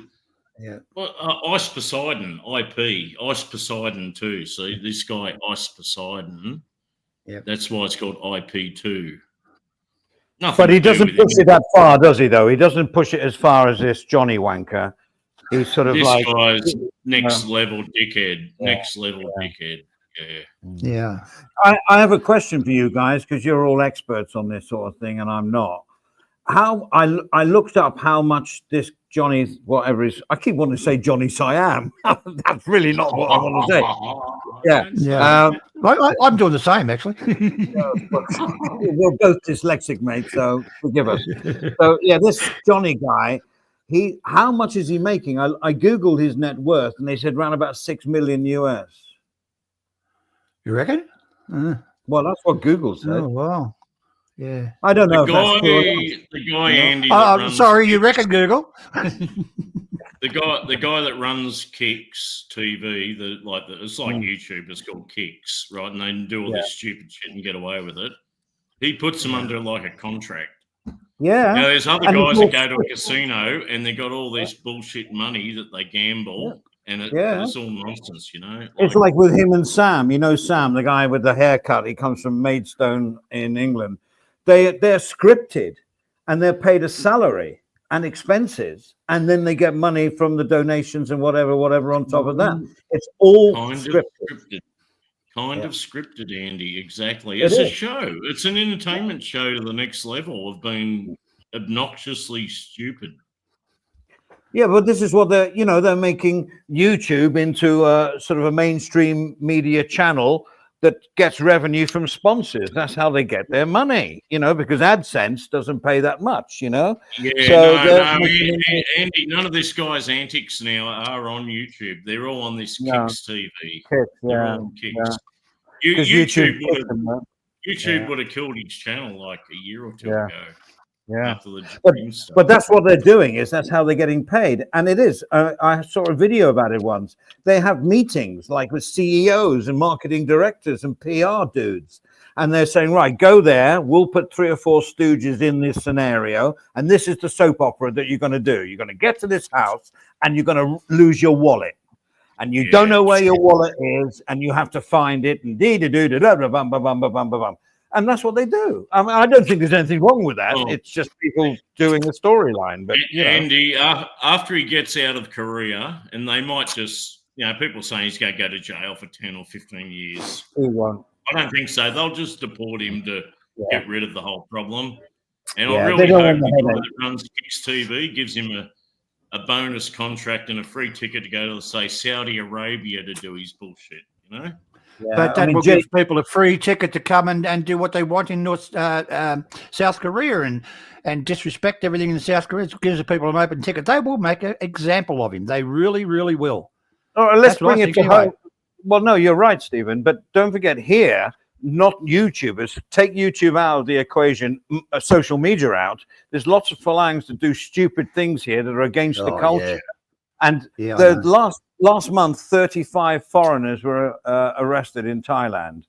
Ice Poseidon, IP, Ice Poseidon 2. So this guy, Ice Poseidon, that's why it's called IP2. But he doesn't push it that far, does he, though? He doesn't push it as far as this Johnny Wanker. He's sort of this like... guy's next level dickhead. Next level dickhead. Yeah. I have a question for you guys, because you're all experts on this sort of thing, and I'm not. How I looked up how much this Johnny, whatever is, I keep wanting to say Johnny Siam. That's really not what I want to say. I'm doing the same, actually. We're both dyslexic, mate, so forgive us. So yeah, this Johnny guy, how much is he making? I googled his net worth, and they said around about 6 million US. You reckon? Well, that's what Google said. Oh wow. Yeah, I don't know. The guy Andy. Oh, sorry, you reckon Google? the guy that runs Kicks TV, it's like YouTube. It's called Kicks, right? And they do all this stupid shit and get away with it. He puts them under like a contract. Yeah. Now there's other guys that go to a casino and they got all this bullshit money that they gamble. And it's all nonsense, you know. It's like with him and Sam. You know Sam, the guy with the haircut. He comes from Maidstone in England. They're scripted, and they're paid a salary and expenses, and then they get money from the donations and whatever on top of that. It's all scripted. Kind of scripted, Andy. Exactly. It's a show. It's an entertainment show to the next level of being obnoxiously stupid. Yeah, but this is what they're making YouTube into a sort of a mainstream media channel that gets revenue from sponsors. That's how they get their money, because AdSense doesn't pay that much, Yeah, so Andy, none of this guy's antics now are on YouTube. They're all on this Kicks TV. They're all on Kicks. YouTube would have killed his channel like a year or two ago. Yeah, but that's what they're doing. That's how they're getting paid, and it is. I saw a video about it once. They have meetings like with CEOs and marketing directors and PR dudes, and they're saying, "Right, go there. We'll put 3 or 4 stooges in this scenario, and this is the soap opera that you're going to do. You're going to get to this house, and you're going to lose your wallet, and you don't know where your wallet is, and you have to find it, and bum. And that's what they do. I mean, I don't think there's anything wrong with that. It's just people doing the storyline. But Andy, after he gets out of Korea, and they might just, people saying he's going to go to jail for 10 or 15 years. He won't. I don't think so. They'll just deport him to get rid of the whole problem. And Yeah, I they really don't hope want the the guy headache. that runs Kicks TV gives him a bonus contract and a free ticket to go to, say, Saudi Arabia to do his bullshit, But that will give people a free ticket to come and do what they want in South Korea and disrespect everything in South Korea. It gives the people an open ticket. They will make an example of him. They really, really will. Let's bring it to home. Well, no, you're right, Stephen. But don't forget here, not YouTubers. Take YouTube out of the equation, social media out. There's lots of farangs that do stupid things here that are against the culture. And the last month, 35 foreigners were arrested in Thailand.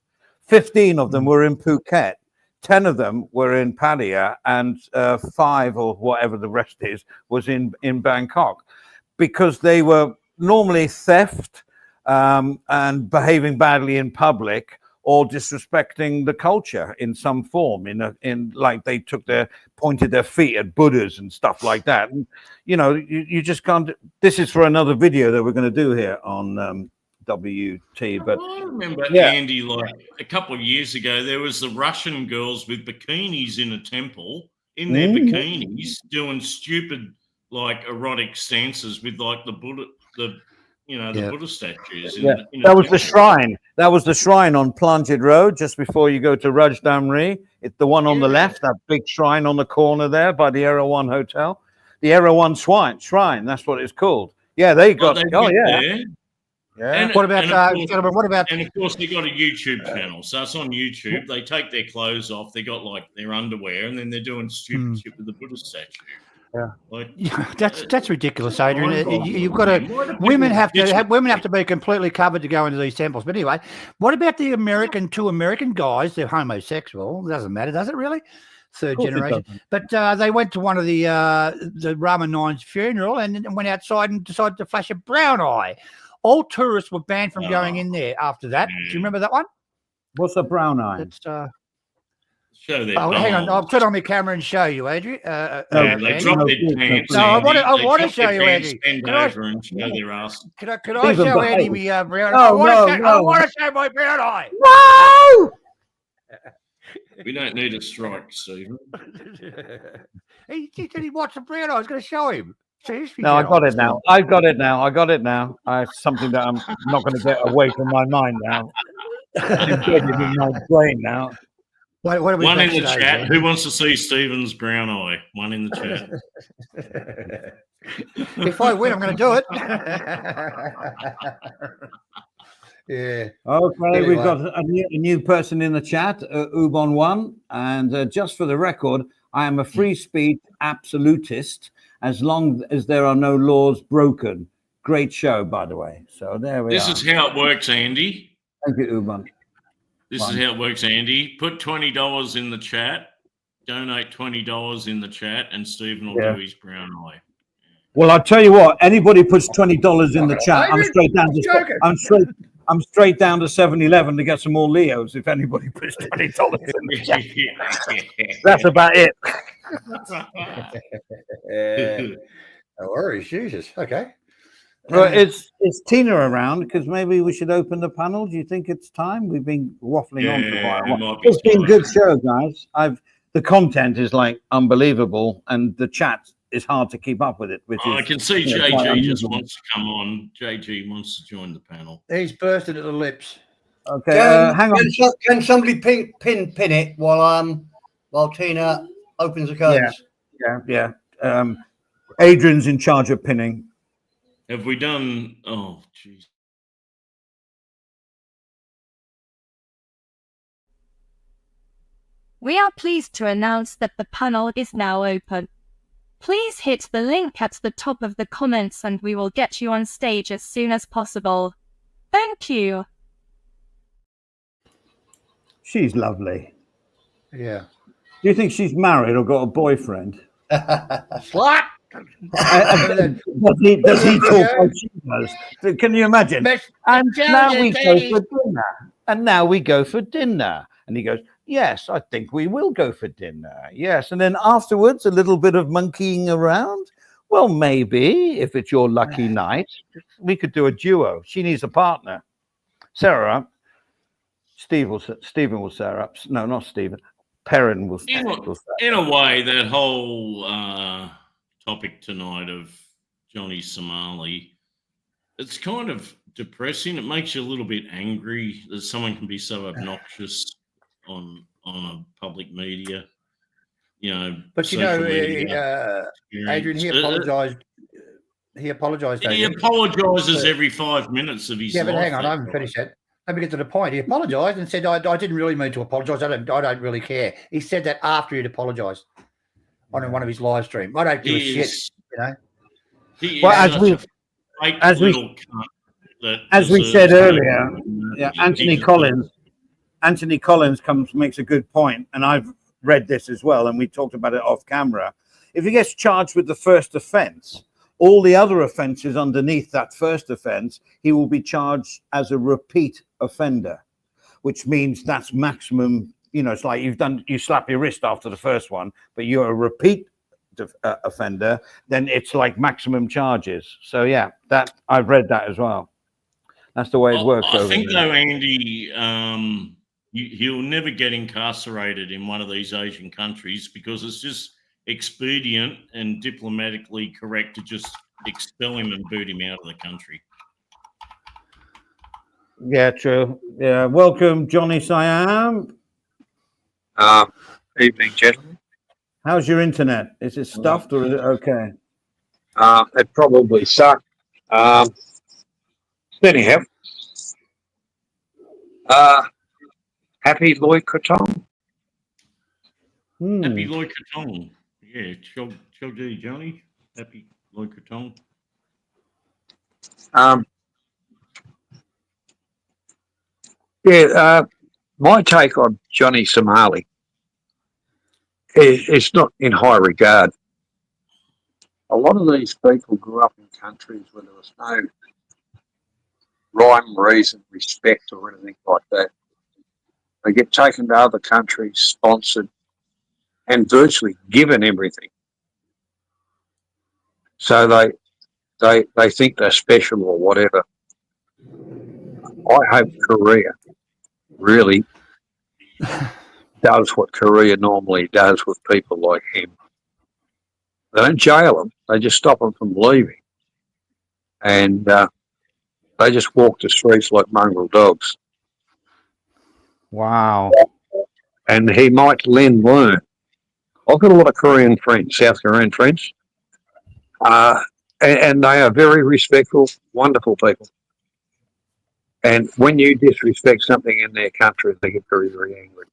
15 of them were in Phuket. 10 of them were in Pattaya, and 5 or whatever the rest is was in Bangkok, because they were normally theft and behaving badly in public, or disrespecting the culture in some form, in like they pointed their feet at Buddhas and stuff like that. And you just can't. This is for another video that we're going to do here on WT. But I remember, Andy, like a couple of years ago, there was the Russian girls with bikinis in a temple, in their bikinis, doing stupid, like, erotic stances with, like, the Buddha, the Buddha statues. That was the shrine. That was the shrine on Planted Road, just before you go to Rajdamri. It's the one on the left, that big shrine on the corner there by the Erawan Hotel. The Erawan Shrine, that's what it's called. Yeah, they got. Yeah. And, what about gentlemen? What about? And of course, they got a YouTube channel, so it's on YouTube. They take their clothes off. They got like their underwear, and then they're doing stupid shit with the Buddha statue. Yeah, that's ridiculous, Adrian. You've got to. Women have to be completely covered to go into these temples. But anyway, what about the two American guys? They're homosexual. Doesn't matter, does it really? Third generation. But they went to one of the Ramanand's funeral and went outside and decided to flash a brown eye. All tourists were banned from going in there after that. Do you remember that one? What's a brown eye? That's show their hang on. I'll turn on my camera and show you, Adrian. They drop their pants. No, I want to show you, Andy. Stand over and show their ass. Could I show Andy my brown eye? I want to show my brown eye. No! We don't need a strike, Stephen. He said he watched the brown eye. I was going to show him. No, I got it now. I've got it now. I got it now. It's something that I'm not going to get away from my mind now. Embedded in my brain now. What one in the chat. Who wants to see Stephen's brown eye? One in the chat. If I win, I'm going to do it. Yeah. Okay, anyway. We've got a new person in the chat, Ubon1, and just for the record, I am a free speech absolutist as long as there are no laws broken. Great show, by the way. So there we are. This is how it works, Andy. Thank you, Ubon. This is how it works, Andy. Put $20 in the chat. Donate $20 in the chat, and Stephen will do his brown eye. Well, I'll tell you what. Anybody puts $20 in the chat, I'm straight down to 7-Eleven to get some more Leos. If anybody puts $20 in the chat, that's about it. No worries, Jesus. Okay. Well, is Tina around? Because maybe we should open the panel. Do you think it's time? We've been waffling on for a while. It's been a good show, guys. The content is like unbelievable, and the chat is hard to keep up with it. I can see JG just wants to come on. JG wants to join the panel. He's bursting at the lips. Okay, hang on. Can somebody pin it while Tina opens the codes? Yeah. Adrian's in charge of pinning. Have we done? Oh, jeez. We are pleased to announce that the panel is now open. Please hit the link at the top of the comments and we will get you on stage as soon as possible. Thank you. She's lovely. Yeah. Do you think she's married or got a boyfriend? Slut! Does he talk like she does? Can you imagine? And now we go for dinner. And now we go for dinner. And he goes, yes, I think we will go for dinner. Yes. And then afterwards, a little bit of monkeying around. Well, maybe if it's your lucky night, we could do a duo. She needs a partner. Sarah up. Stephen will Sarah up. No, not Stephen. Perrin will. In a way, that whole topic tonight of Johnny Somali, it's kind of depressing. It makes you a little bit angry that someone can be so obnoxious on a public media. But Adrian, he apologized. He apologized. He apologizes every 5 minutes of his life. Yeah, but hang on, I haven't finished yet. Let me get to the point. He apologized and said, I didn't really mean to apologize. I don't really care. He said that after he'd apologized on one of his live streams. I don't give a shit, as we said earlier, Anthony Collins makes a good point, and I've read this as well, and we talked about it off camera. If he gets charged with the first offense, all the other offenses underneath that first offense, he will be charged as a repeat offender, which means that's maximum. It's like you slap your wrist after the first one, but you're a repeat offender, then it's like maximum charges. So yeah, that I've read that as well. That's the way it works. I think though, Andy, he'll never get incarcerated in one of these Asian countries because it's just expedient and diplomatically correct to just expel him and boot him out of the country. Yeah, true. Yeah, welcome, Johnny Siam. Evening, gentlemen. How's your internet? Is it stuffed or is it okay? It probably sucked. Anyhow, happy Loy Krathong. Happy Loy Krathong. Yeah, Chogdi Johnny. Happy Loikatong. My take on Johnny Somali is not in high regard. A lot of these people grew up in countries where there was no rhyme, reason, respect, or anything like that. They get taken to other countries, sponsored, and virtually given everything. So they think they're special or whatever. I hope Korea really does what Korea normally does with people like him. They don't jail them. They just stop them from leaving. And they just walk the streets like mongrel dogs. Wow. And he might learn. I've got a lot of Korean friends, South Korean friends. And they are very respectful, wonderful people. And when you disrespect something in their country, they get very, very angry.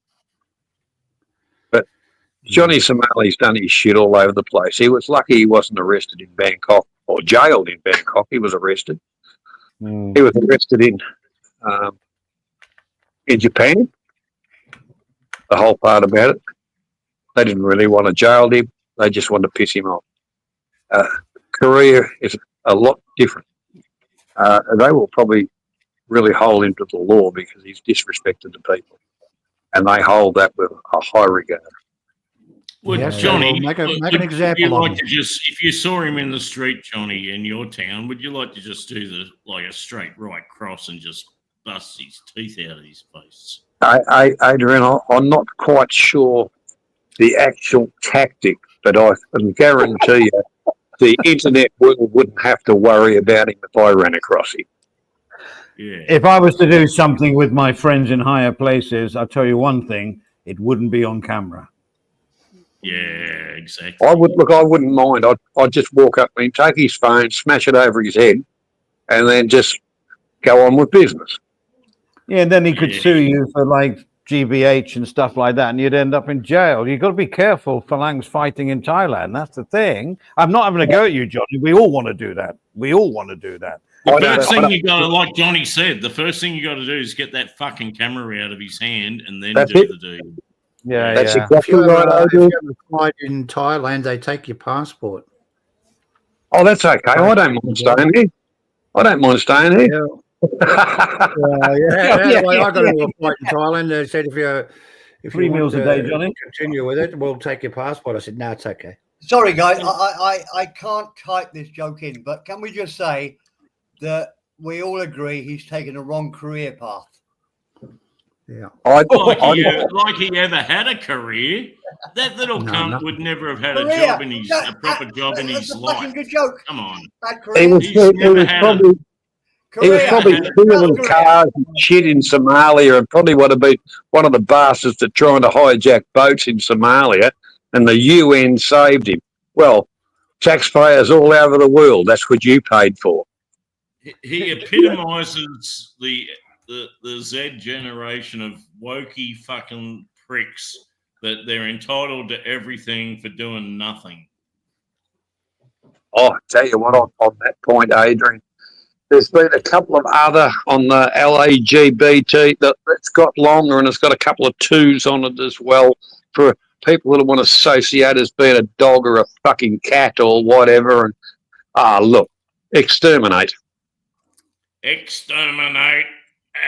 But Johnny Somali's done his shit all over the place. He was lucky he wasn't arrested in Bangkok or jailed in Bangkok. He was arrested. He was arrested in Japan. The whole part about it. They didn't really want to jail him. They just wanted to piss him off. Korea is a lot different. They will probably really hold him to the law because he's disrespected the people. And they hold that with a high regard. Well, Yes, Johnny, make an would example you of like him. to just, if you saw him in the street, Johnny, in your town, would you like to just do a straight right cross and just bust his teeth out of his face? Adrian, I'm not quite sure the actual tactic, but I can guarantee you the internet wouldn't have to worry about him if I ran across him. Yeah. If I was to do something with my friends in higher places, I'll tell you one thing, it wouldn't be on camera. Yeah, exactly. I wouldn't mind. I'd just walk up to him, take his phone, smash it over his head, and then just go on with business. Yeah, and then he could sue you for like GBH and stuff like that, and you'd end up in jail. You've got to be careful, farangs fighting in Thailand. That's the thing. I'm not having a go at you, Johnny. We all want to do that. We all want to do that. The first thing you got to, like Johnny said, the first thing you got to do is get that fucking camera out of his hand and then do the deed. Yeah, That's yeah. exactly right. If you have a flight in Thailand, they take your passport. Oh, that's okay. I don't mind staying here. I don't mind staying here. Yeah. Well, I got into a flight in Thailand. They said if 3 you meals want a day, to Johnny. continue with it, we'll take your passport. I said, no, it's okay. Sorry, guys, I can't type this joke in, but can we just say that we all agree he's taken a wrong career path? Yeah. Like he ever had a career. That little cunt would never have had a job in his a proper job in his life. Good joke. Come on. He was probably stealing cars and shit in Somalia, and probably would have been one of the bastards that trying to hijack boats in Somalia, and the UN saved him. Well, taxpayers all over the world, that's what you paid for. He epitomises the Z generation of wokey fucking pricks that they're entitled to everything for doing nothing. Oh, tell you what, on that point, Adrian, there's been a couple of other on the LGBT that's got longer, and it's got a couple of twos on it as well for people that want to associate as being a dog or a fucking cat or whatever. And look, exterminate. Exterminate.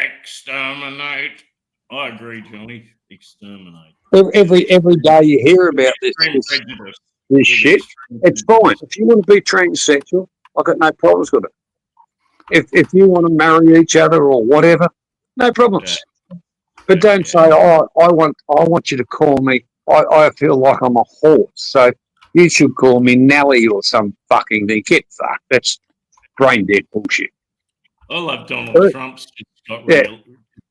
Exterminate. I agree, Johnny. Exterminate. Every day you hear about this shit. It's fine. If you want to be transsexual, I've got no problems with it. If you want to marry each other or whatever, no problems. Yeah. But don't say, oh, I want you to call me. I feel like I'm a horse, so you should call me Nelly or some fucking thing. Get fucked. That's brain dead bullshit. I love Donald Trump's got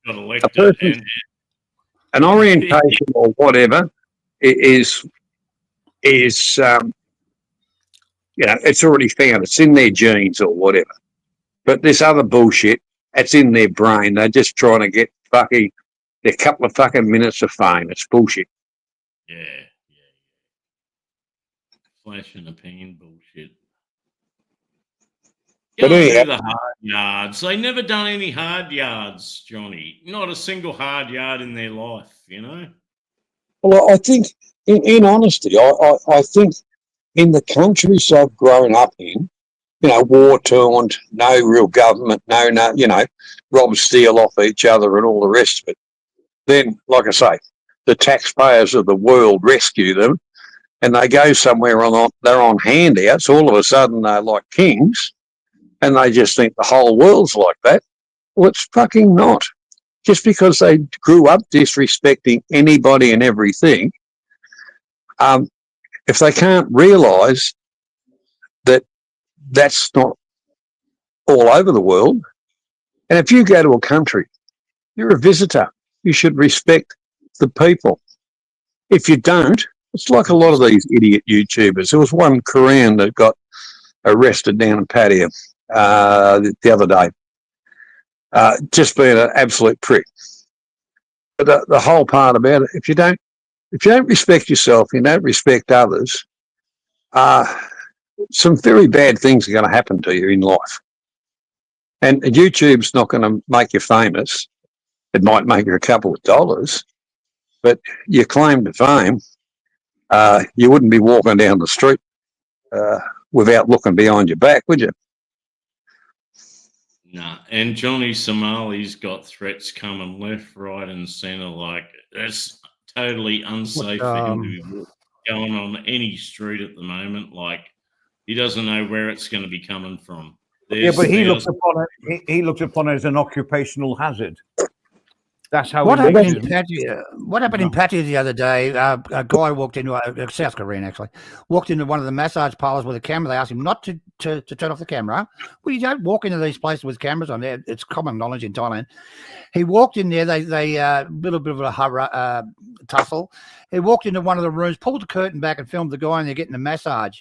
elected. An orientation or whatever is it's already found. It's in their genes or whatever. But this other bullshit, it's in their brain. They're just trying to get a couple of fucking minutes of fame. It's bullshit. Yeah. Flash in the pan bullshit. But Go and anyhow, do the hard yards. They never done any hard yards, Johnny. Not a single hard yard in their life, you know? well, I think, in honesty, I think in the countries I've grown up in, you know, war-torn, no real government, no, you know, rob, steal off each other and all the rest of it. Then, like I say, the taxpayers of the world rescue them and they go somewhere they're on handouts. All of a sudden they're like kings and they just think the whole world's like that. Well, it's fucking not. Just because they grew up disrespecting anybody and everything, if they can't realise that that's not all over the world, and if you go to a country, you're a visitor, you should respect the people. If you don't, it's like a lot of these idiot YouTubers. There was one Korean that got arrested down in Pattaya the other day, just being an absolute prick. But the whole part about it, if you don't respect yourself, you don't respect others, some very bad things are going to happen to you in life. And YouTube's not going to make you famous. It might make you a couple of dollars, but your claim to fame, you wouldn't be walking down the street without looking behind your back, would you? Nah, and Johnny Somali's got threats coming left, right, and centre. Like, that's totally unsafe for him to be going on any street at the moment. Like, he doesn't know where it's going to be coming from. But he looks upon it. He looks upon it as an occupational hazard. That's how. What happened in Pattaya the other day? A guy walked into a South Korean actually walked into one of the massage parlors with a camera. They asked him not to turn off the camera. Well, you don't walk into these places with cameras on there. It's common knowledge in Thailand. He walked in there. They little bit of a tussle. He walked into one of the rooms, pulled the curtain back, and filmed the guy in there getting a massage.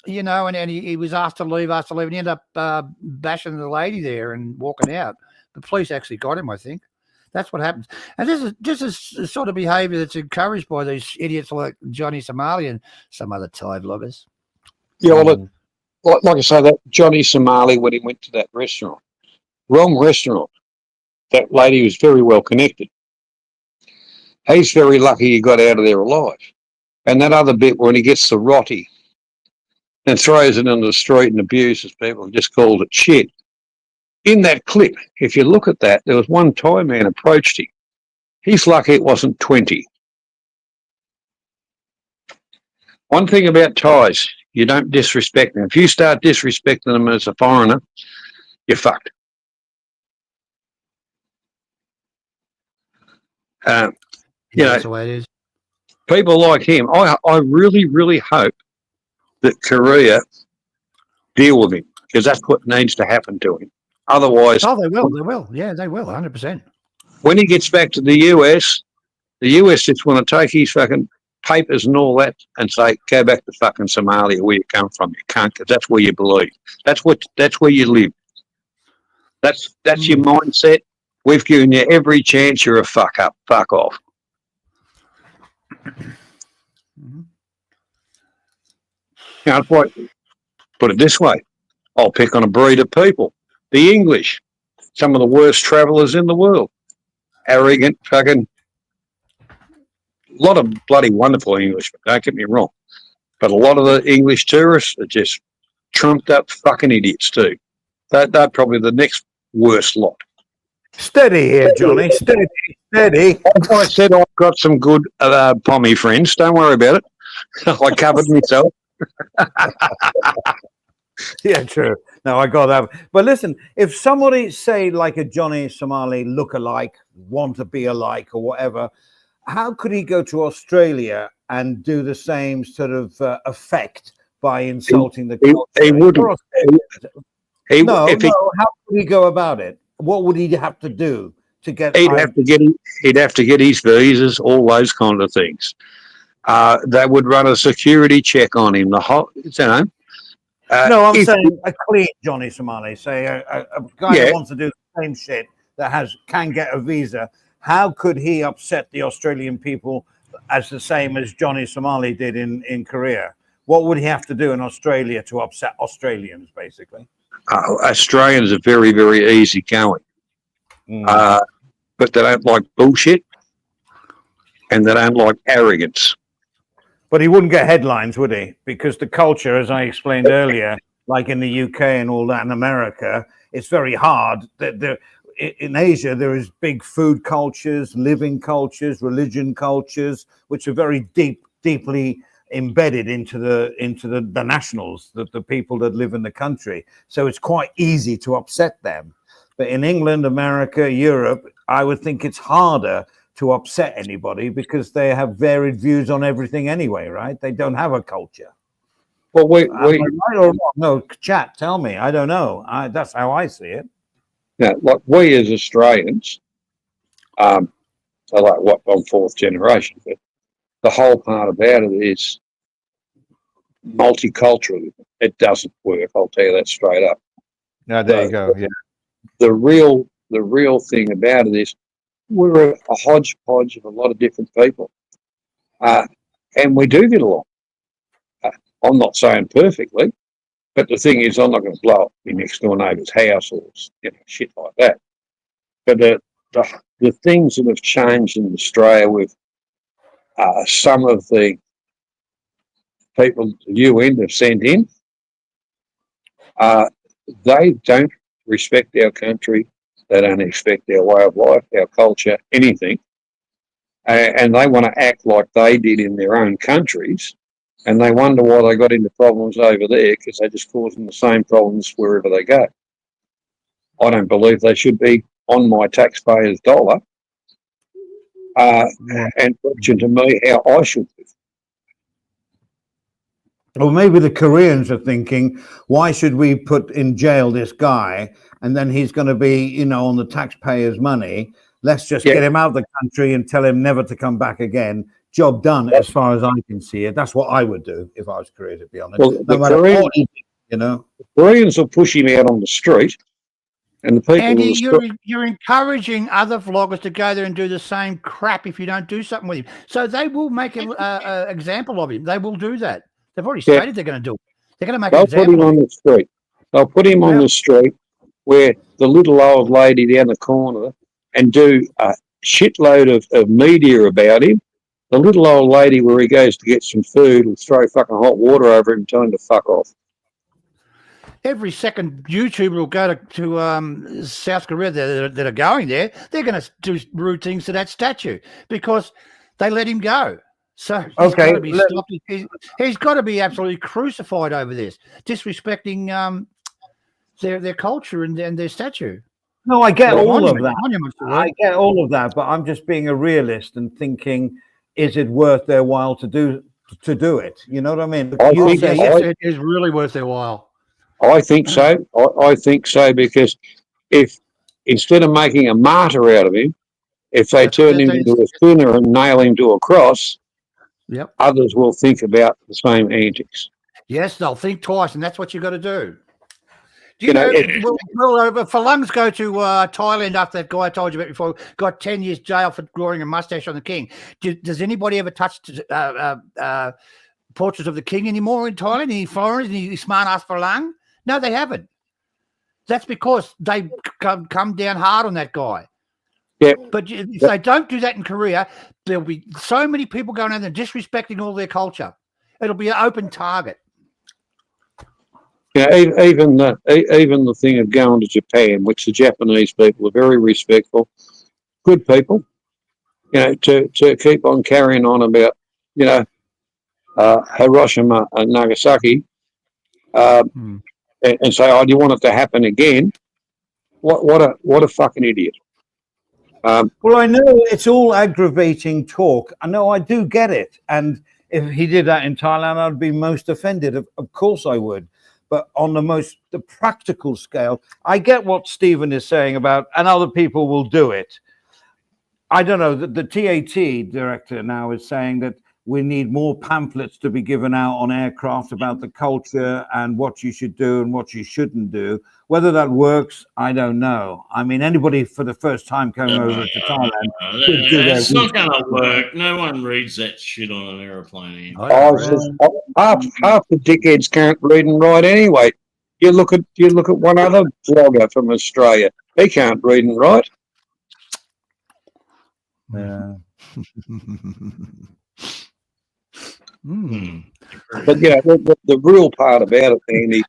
You know, and he was asked to leave, and he ended up bashing the lady there and walking out. The police actually got him, I think. That's what happens. And this is the sort of behaviour that's encouraged by these idiots like Johnny Somali and some other Thai vloggers. Yeah, well, like I say, that Johnny Somali, when he went to that restaurant, wrong restaurant, that lady was very well connected. He's very lucky he got out of there alive. And that other bit when he gets the roti and throws it into the street and abuses people and just calls it shit. In that clip, if you look at that, there was one Thai man approached him. He's lucky it wasn't 20. One thing about Thais, you don't disrespect them. If you start disrespecting them as a foreigner, you're fucked. You know, that's the way it is. People like him, I really, really hope that Korea deal with him because that's what needs to happen to him. Otherwise, they will. Yeah, they will, 100%. When he gets back to the US just want to take his fucking papers and all that and say, go back to fucking Somalia where you come from. You can't, because that's where you believe. That's where you live. That's your mindset. We've given you every chance. You're a fuck up. Fuck off. You know, put it this way. I'll pick on a breed of people. The English, some of the worst travellers in the world. Arrogant, fucking, a lot of bloody wonderful Englishmen, don't get me wrong. But a lot of the English tourists are just trumped up fucking idiots too. They're probably the next worst lot. Steady here, Johnny. Steady. Like I said, I've got some good pommy friends. Don't worry about it. I covered myself. Yeah, true. No, I got that. But listen, if somebody, say, like a Johnny Somali look-alike, want to be alike or whatever, how could he go to Australia and do the same sort of effect by insulting the culture? He wouldn't. How would he go about it? What would he have to do to get? He'd have to get his visas, all those kind of things. They would run a security check on him. The whole, you know. No, I'm saying a clean Johnny Somali. Say a guy that wants to do the same shit that can get a visa. How could he upset the Australian people as the same as Johnny Somali did in Korea? What would he have to do in Australia to upset Australians, basically? Australians are very, very easy going. But they don't like bullshit and they don't like arrogance. But he wouldn't get headlines, would he? Because the culture, as I explained earlier, like in the UK and all that in America, it's very hard. In Asia, there is big food cultures, living cultures, religion cultures, which are very deeply embedded into the nationals, the people that live in the country. So it's quite easy to upset them. But in England, America, Europe, I would think it's harder to upset anybody because they have varied views on everything anyway, right? They don't have a culture. Well, right or wrong? No, chat, tell me. I don't know. That's how I see it. Yeah, like we as Australians, so like what, I'm fourth generation, but the whole part about it is multiculturalism. It doesn't work. I'll tell you that straight up. No, there you go. Yeah. The real thing about it is we're a hodgepodge of a lot of different people, and we do get along. I'm not saying perfectly, but the thing is, I'm not going to blow up my next door neighbour's house or shit like that. But the things that have changed in Australia with some of the people the UN have sent in, they don't respect our country. They don't respect our way of life, our culture, anything. And they want to act like they did in their own countries. And they wonder why they got into problems over there because they're just causing the same problems wherever they go. I don't believe they should be on my taxpayers' dollar and preaching to me how I should be. Well, maybe the Koreans are thinking, why should we put in jail this guy and then he's going to be, on the taxpayers' money? Let's just get him out of the country and tell him never to come back again. Job done, as far as I can see it. That's what I would do if I was Korea, to be honest. Well, the Koreans will push him out on the street, and the people. Andy, you're encouraging other vloggers to go there and do the same crap if you don't do something with him. So they will make an example of him. They will do that. They've already stated they're going to do it. They're going to make an example. They'll put him on the street. They'll put him on the street where the little old lady down the corner and do a shitload of media about him. The little old lady where he goes to get some food will throw fucking hot water over him and tell him to fuck off. Every second YouTuber will go to South Korea that are going there, they're going to do rude things to that statue because they let him go. So he's got to be stopped. He's got to be absolutely crucified over this, disrespecting their culture and their statue. No, I get all of that. I get all of that, but I'm just being a realist and thinking, is it worth their while to do it? You know what I mean? Yes, it is really worth their while. I think so. I think so because if instead of making a martyr out of him, if they turn him into a sinner and nail him to a cross, others will think about the same antics. Yes, they'll think twice, and that's what you've got to do. Do you know, will farangs go to Thailand after that guy I told you about before got 10 years jail for growing a mustache on the king? Does anybody ever touch portraits of the king anymore in Thailand? Any foreigners, any smart-ass farangs? No, they haven't. That's because they come down hard on that guy. Yeah. But if they don't do that in Korea, there'll be so many people going out there disrespecting all their culture. It'll be an open target. Yeah, even the thing of going to Japan, which the Japanese people are very respectful, good people, to keep on carrying on about, Hiroshima and Nagasaki, and say, "Oh, do you want it to happen again?" What a fucking idiot! Well, I know it's all aggravating talk. I know, I do get it, and if he did that in Thailand, I'd be most offended. Of course, I would. But on the practical scale, I get what Stephen is saying about, and other people will do it. I don't know, the TAT director now is saying that We need more pamphlets to be given out on aircraft about the culture and what you should do and what you shouldn't do. Whether that works, I don't know. I mean, anybody for the first time coming over to Thailand could do their It's not going to research. work. No one reads that shit on an aeroplane. Half the dickheads can't read and write anyway. You look at one other blogger from Australia. He can't read and write. Yeah. But yeah, the real part about it, Andy,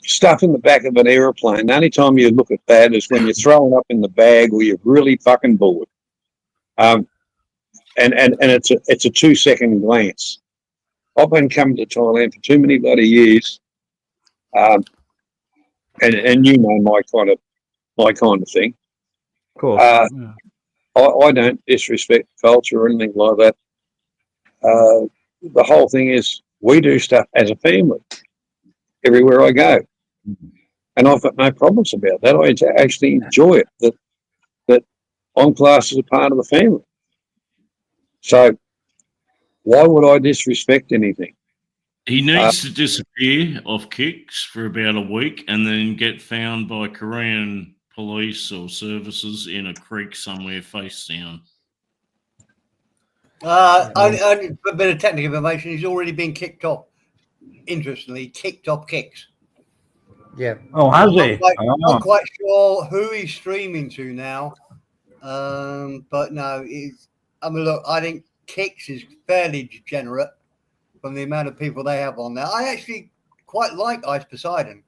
stuff in the back of an aeroplane. The only time you look at that is when you're throwing up in the bag or you're really fucking bored. And it's a 2-second glance. I've been coming to Thailand for too many bloody years, and you know my kind of thing. Of course. I don't disrespect culture or anything like that. The whole thing is we do stuff as a family everywhere I go, and I've got no problems about that. I actually enjoy it. That I'm classed as a part of the family. So why would I disrespect anything? He needs to disappear off Kicks for about a week and then get found by Korean police or services in a creek somewhere face down. Only a bit of technical information. He's already been kicked off. Interestingly, kicked off Kicks. Yeah. Oh, has he? Not quite sure who he's streaming to now. But no, look, I think Kicks is fairly degenerate from the amount of people they have on there. I actually quite like Ice Poseidon.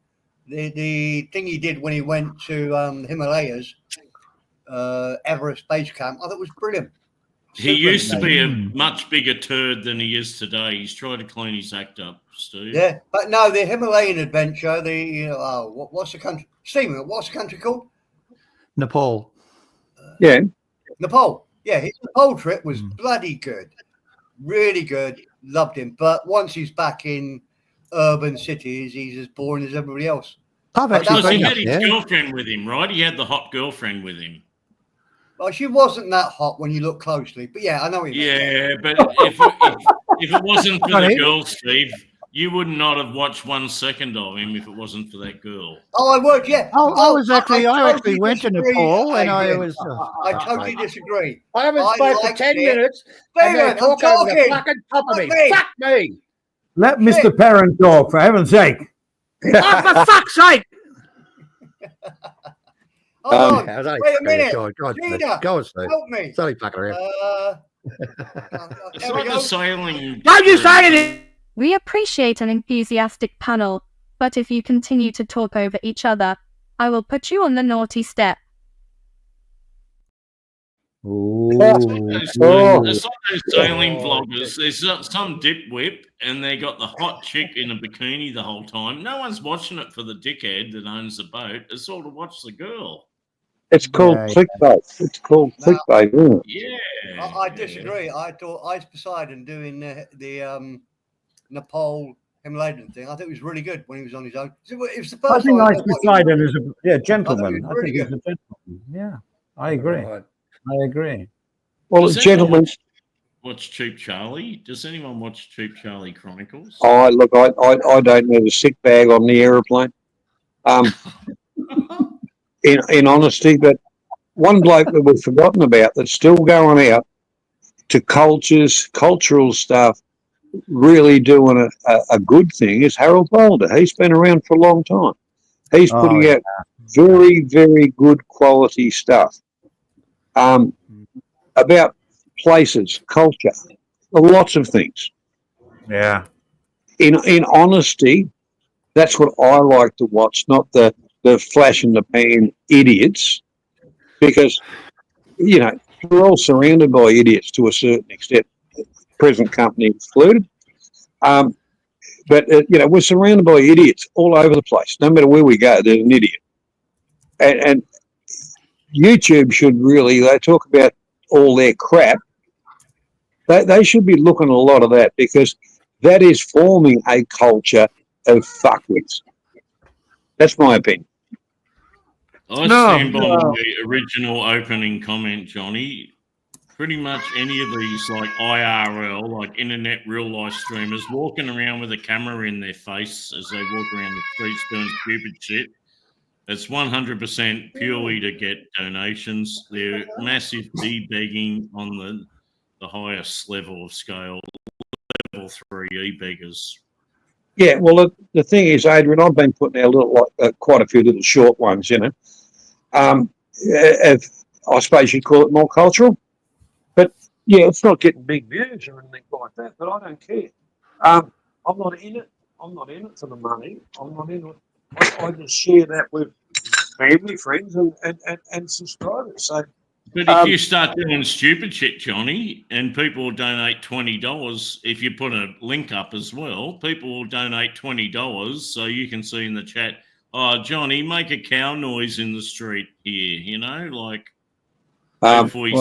The thing he did when he went to the Himalayas, Everest Base Camp, I thought was brilliant. He used to be a much bigger turd than he is today. He's tried to clean his act up, Steve. Yeah, but no, the Himalayan adventure, what's the country? Stephen, what's the country called? Nepal. Yeah. Nepal. Yeah, his Nepal trip was bloody good. Really good. Loved him. But once he's back in urban cities, he's as boring as everybody else. He had his girlfriend with him, right? He had the hot girlfriend with him. Well, she wasn't that hot when you look closely. But yeah, I know what you mean. Yeah, but if it wasn't for the girl, Steve, you would not have watched 1 second of him if it wasn't for that girl. Oh, I would, yeah. I actually went to Nepal and I was. I totally disagree. I haven't spoken for 10 minutes. Stephen, and I'm talk over the talking. fucking top of me. Fuck me. Let Mr. Perrin talk, for heaven's sake. Oh, for fuck's sake. Hold on. Wait a minute. Go on, Steve. Help me. It's only fucking around. It's like the sailing. Don't you say anything. We appreciate an enthusiastic panel, but if you continue to talk over each other, I will put you on the naughty step. It's like those sailing vloggers. There's some dipwhip, and they got the hot chick in a bikini the whole time. No one's watching it for the dickhead that owns the boat. It's all to watch the girl. It's called clickbait. It's called clickbait, isn't it? Yeah. I disagree. I thought Ice Poseidon doing the Nepal Himalayan thing, I think it was really good when he was on his own. It was the first I think time Ice Poseidon is a gentleman. I think really he's a gentleman. Yeah, I agree. I agree. Well, gentlemen. Watch Cheap Charlie? Does anyone watch Cheap Charlie Chronicles? Oh, look, I don't need a sick bag on the aeroplane. In honesty, but one bloke that we've forgotten about that's still going out to cultural stuff, really doing a good thing is Harold Boulder. He's been around for a long time. He's putting out very, very good quality stuff about places, culture, lots of things. Yeah. In honesty, that's what I like to watch, not the flash in the pan idiots, because, you know, we're all surrounded by idiots to a certain extent, present company excluded. But, you know, we're surrounded by idiots all over the place. No matter where we go, there's an idiot. And YouTube should really, they talk about all their crap. They should be looking at a lot of that, because that is forming a culture of fuckwits. That's my opinion. I stand by my original opening comment, Johnny. pretty much any of these like IRL, like internet real life streamers, walking around with a camera in their face as they walk around the streets doing stupid shit. It's 100% purely to get donations. They're massive e-begging on the highest level of scale, level 3 e-beggers. Yeah, well, the thing is, Adrian, I've been putting out quite a few little short ones, you know. If, I suppose you'd call it more cultural. But, yeah, it's not getting big views or anything like that, but I don't care. I'm not in it. I'm not in it for the money. I'm not in it. I just share that with family, friends, and subscribers. So, but if you start doing stupid shit, Johnny, and people will donate $20, if you put a link up as well, people will donate $20 so you can see in the chat, oh, Johnny, make a cow noise in the street here, you know, like hopefully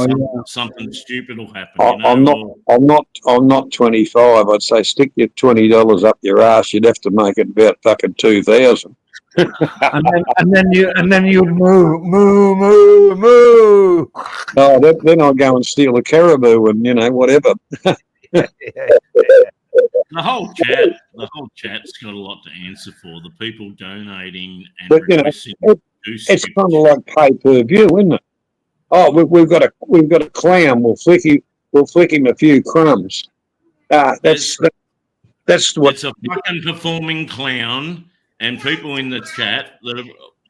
something stupid will happen. You know? I'm not 25. I'd say stick your $20 up your ass. You'd have to make it about fucking 2,000. and then you'd moo. Oh, then I'll go and steal a caribou and whatever. The whole chat's got a lot to answer for. The people donating and requesting. It's kind of like pay per view, isn't it? Oh, we've got a clown. We'll flick him a few crumbs. That's what. It's a fucking performing clown. And people in the chat that are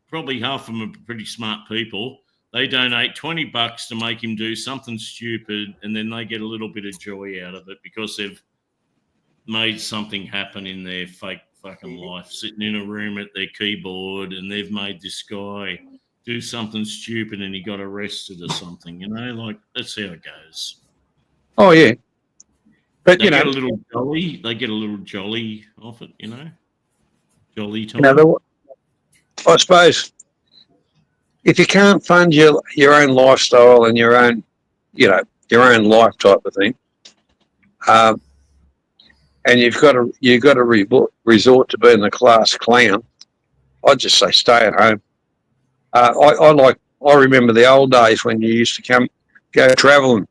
probably half of them are pretty smart people. They donate $20 to make him do something stupid, and then they get a little bit of joy out of it because they've made something happen in their fake fucking life, sitting in a room at their keyboard, and they've made this guy do something stupid and he got arrested or something. You know, like that's how it goes. Oh yeah, but they get a little jolly. They get a little jolly off it. You know. Jolly time. I suppose if you can't fund your own lifestyle and your own life type of thing, and you've got to resort to being the class clown, I'd just say stay at home. I remember the old days when you used to go travelling.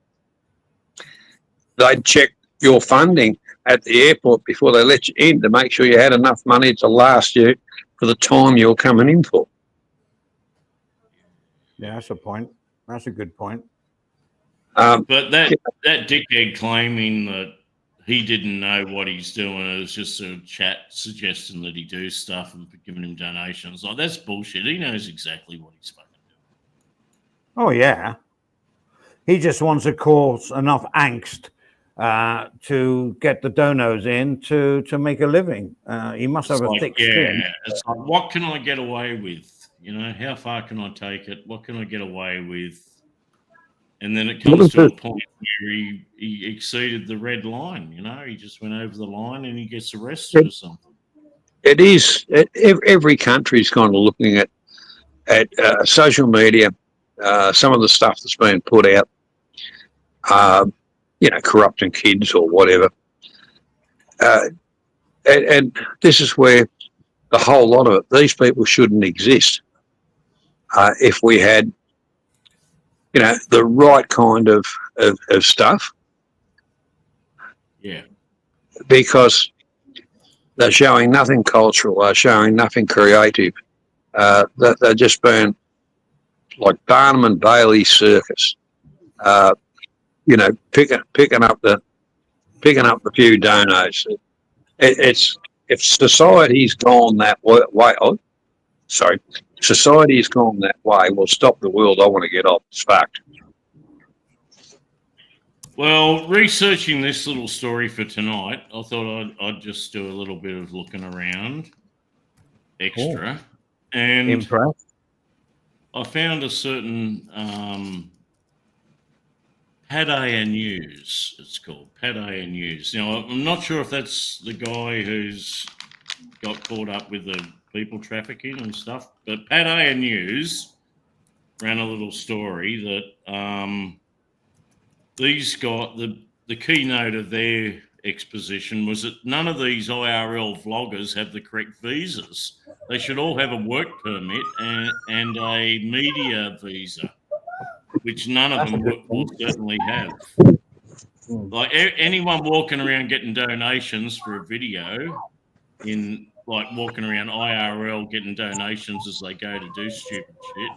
They'd check your funding at the airport before they let you in to make sure you had enough money to last you for the time you're coming in for. Yeah, that's a point. That's a good point. But that dickhead claiming that he didn't know what he's doing, it was just a chat suggesting that he do stuff and giving him donations. Like, that's bullshit. He knows exactly what he's fucking doing. Oh, yeah. He just wants to cause enough angst to get the donos in to make a living. He must have a thick skin. It's like, what can I get away with? You know, how far can I take it? What can I get away with? And then it comes to a point where he exceeded the red line. You know, he just went over the line and he gets arrested or something. It is. Every country's kind of looking at social media, some of the stuff that's being put out. Corrupting kids or whatever. And this is where the whole lot of it, these people shouldn't exist if we had, the right kind of stuff. Yeah. Because they're showing nothing cultural, they're showing nothing creative. They're just being like Barnum and Bailey circus. Picking up the few donos. It's if society's gone that way. Society's gone that way. We'll stop the world. I want to get off. It's fact. Well, researching this little story for tonight, I thought I'd just do a little bit of looking around extra, and impressed. I found a certain. Padaya News, it's called Padaya News. Now, I'm not sure if that's the guy who's got caught up with the people trafficking and stuff, but Padaya News ran a little story that these got the keynote of their exposition was that none of these IRL vloggers have the correct visas. They should all have a work permit and a media visa. which none of them will certainly have. Like anyone walking around getting donations for a video, in like walking around IRL getting donations as they go to do stupid shit,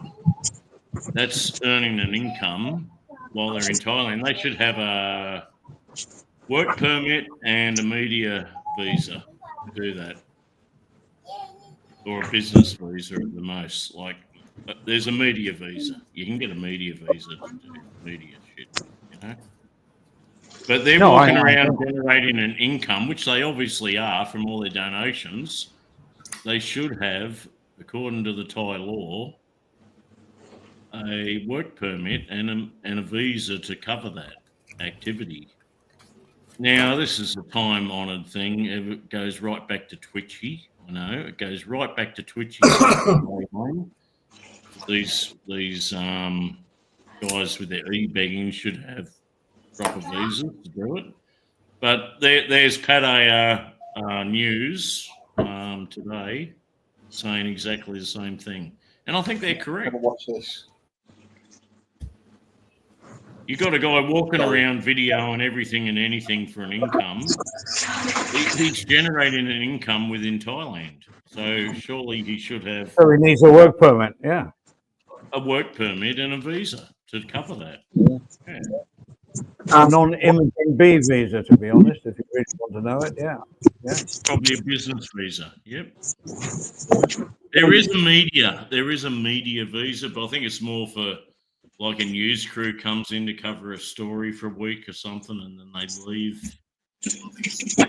that's earning an income while they're in Thailand. They should have a work permit and a media visa to do that, or a business visa at the most. Like, there's a media visa. You can get a media visa to do media shit, you know. But they're walking around generating an income, which they obviously are from all their donations. They should have, according to the Thai law, a work permit and a visa to cover that activity. Now, this is a time-honoured thing. It goes right back to Twitchy. I know it goes right back to Twitchy. These guys with their e-begging should have proper visas to do it. But there's Pad News today saying exactly the same thing, and I think they're correct. Watch this. You got a guy walking around videoing everything and anything for an income. He's generating an income within Thailand, so surely he should have. So he needs a work permit, yeah. A work permit and a visa to cover that. Yeah. A non-immigrant B visa, to be honest, if you really want to know it, yeah. Probably a business visa. Yep. There is a media visa, but I think it's more for like a news crew comes in to cover a story for a week or something, and then they leave. Yeah.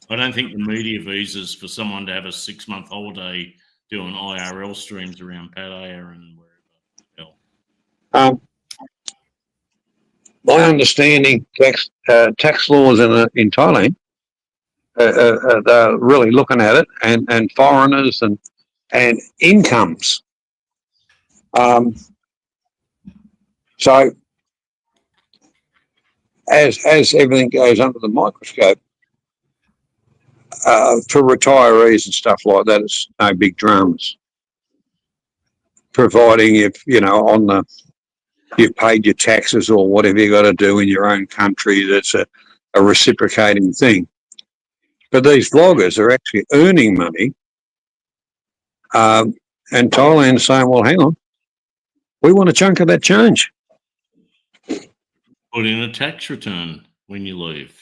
I don't think the media visa's for someone to have a 6-month holiday doing IRL streams around Pattaya and wherever else. My understanding, tax laws in Thailand, they're really looking at it, and foreigners and incomes. So as everything goes under the microscope, for retirees and stuff like that, it's no big dramas. Providing if you've paid your taxes or whatever you got to do in your own country, that's a reciprocating thing. But these vloggers are actually earning money, and Thailand's saying, well, hang on, we want a chunk of that change. Put in a tax return when you leave.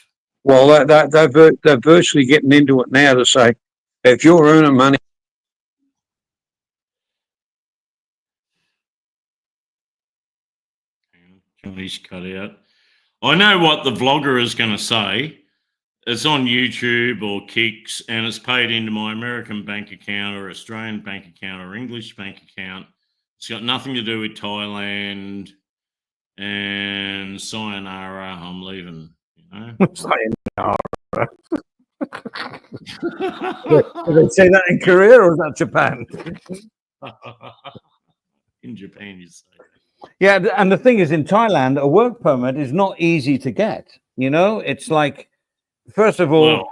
Well, they're virtually getting into it now to say, if you're earning money, Johnny's cut out. I know what the vlogger is going to say. It's on YouTube or Kicks, and it's paid into my American bank account or Australian bank account or English bank account. It's got nothing to do with Thailand. And sayonara, I'm leaving. Sayonara. Do they say that in Korea or is that Japan? In Japan, you say. Yeah, and the thing is, in Thailand, a work permit is not easy to get. It's like, first of all,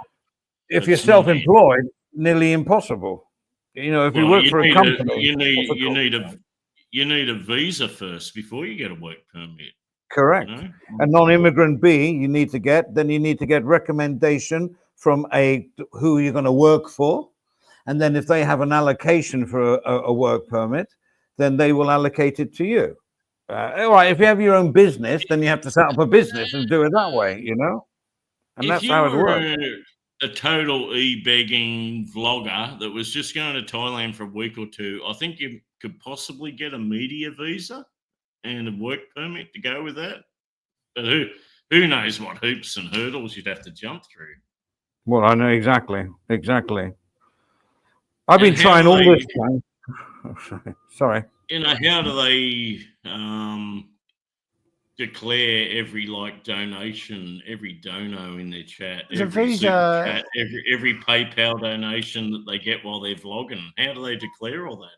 if you're self-employed, nearly impossible. If you work for a company, you need a visa first before you get a work permit. Correct. A non-immigrant B you need to get. Then you need to get recommendation from who you're going to work for, and then if they have an allocation for a work permit, then they will allocate it to you. All right, if you have your own business, then you have to set up a business and do it that way, and that's how it works. A total e-begging vlogger that was just going to Thailand for a week or two, I think you could possibly get a media visa and a work permit to go with that. But who knows what hoops and hurdles you'd have to jump through. Well, I know exactly. I've been trying all this time. Oh, sorry. How do they declare every donation, every dono in their chat, every super chat, every PayPal donation that they get while they're vlogging? How do they declare all that?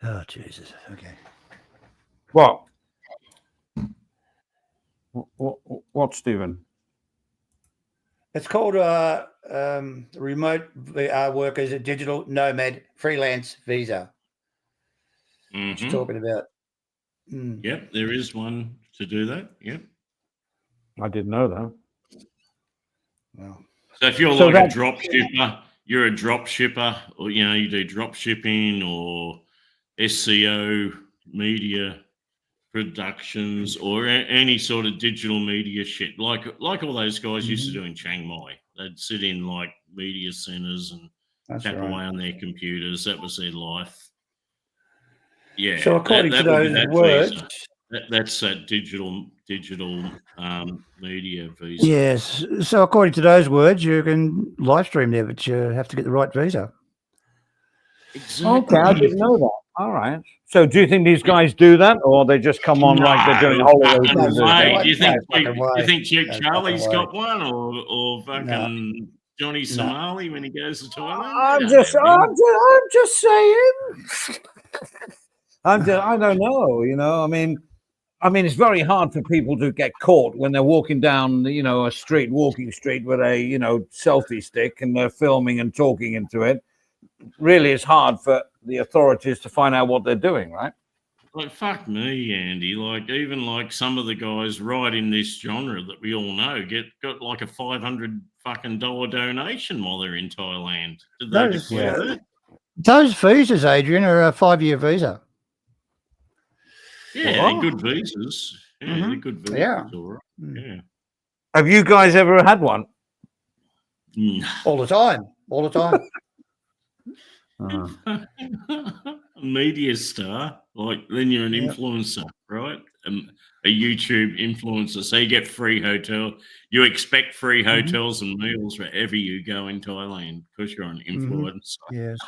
Oh, Jesus. Okay. What, Stephen? It's called remote workers, a digital nomad freelance visa. What you're talking about. Yep, there is one to do that. Yep. I didn't know that. Well, so if you're like a drop shipper, you're a drop shipper, or you do drop shipping or SEO, media productions, or any sort of digital media shit, like all those guys used to do in Chiang Mai. They'd sit in like media centers and tap away on their computers. That was their life. Yeah. So according to those words, that's that digital media visa. Yes. So according to those words, you can live stream there, but you have to get the right visa. Exactly. Okay, I didn't know that. All right. So do you think these guys do that, or they just come on like they're doing holiday? Do you think Chick Charlie's got one, or fucking Johnny Somali when he goes to Thailand? I'm just saying. I don't know. I mean, it's very hard for people to get caught when they're walking down, a walking street with a, selfie stick, and they're filming and talking into it. Really, it's hard for the authorities to find out what they're doing, right? Like, fuck me, Andy. Like, even like some of the guys right in this genre that we all know got like a $500 fucking donation while they're in Thailand. Did they declare that? Those visas, Adrian, are a 5-year visa. Yeah, they're good visas. Yeah, they're good visas. Yeah. All right. Yeah. Have you guys ever had one? All the time. All the time. Media star, like then you're an influencer, right? A YouTube influencer, so you get free hotel. You expect free hotels and meals wherever you go in Thailand because you're an influencer. Yes.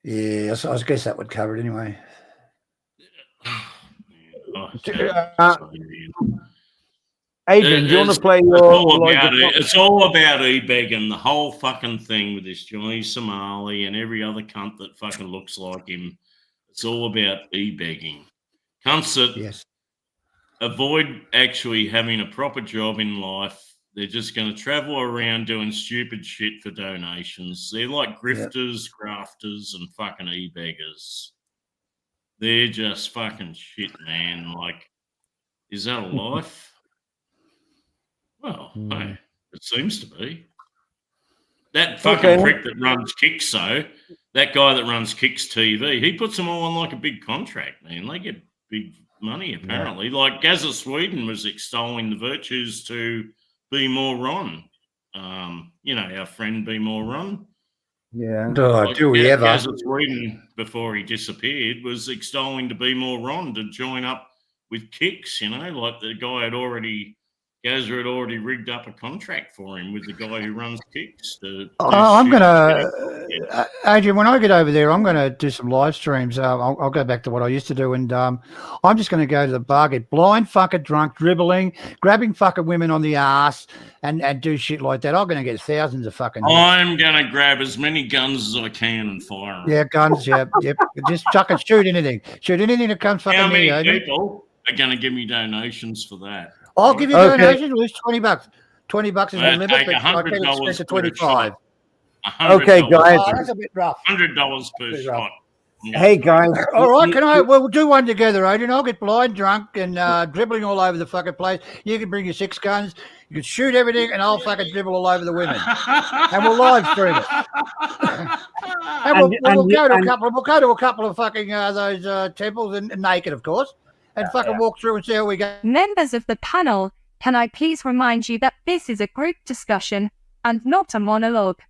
Yeah, so I guess that would cover it anyway. Adrian, do you want to play your... It's all about e-begging, the whole fucking thing with this Johnny Somali and every other cunt that fucking looks like him. It's all about e-begging. Cunts that avoid actually having a proper job in life. They're just going to travel around doing stupid shit for donations. They're like grifters, grafters, and fucking e-beggars. They're just fucking shit, man. Like, is that a life? Well, hey, it seems to be. That fucking prick that runs Kicks, though, that guy that runs Kicks TV, he puts them all on like a big contract, man. They get big money, apparently. Yeah. Like Gaza Sweden was extolling the virtues to Be More Ron. Our friend Be More Ron. Yeah. Do we ever? Gaza Sweden, before he disappeared, was extolling to Be More Ron to join up with Kicks, like the guy Gaza had already rigged up a contract for him with the guy who runs Kicks. I'm going to, Adrian, when I get over there, I'm going to do some live streams. I'll go back to what I used to do, and I'm just going to go to the bar, get blind, fucking drunk, dribbling, grabbing fucking women on the ass, and do shit like that. I'm going to get thousands of fucking... I'm going to grab as many guns as I can and fire them. Yeah, guns, yep. Just fucking shoot anything. Shoot anything that comes fucking near. How many people are going to give me donations for that? I'll give you a donation, at least $20. $20 is my limit, but I can expense to 25. Okay, guys. Oh, that's a bit rough. $100 per shot. Hey, guys. All right, we'll do one together, Adrian. I'll get blind drunk and dribbling all over the fucking place. You can bring your 6 guns. You can shoot everything, and I'll fucking dribble all over the women. And we'll live stream it. And we'll go to a couple of fucking those temples, and naked, of course. And fucking walk through and see how we go. Members of the panel, can I please remind you that this is a group discussion and not a monologue.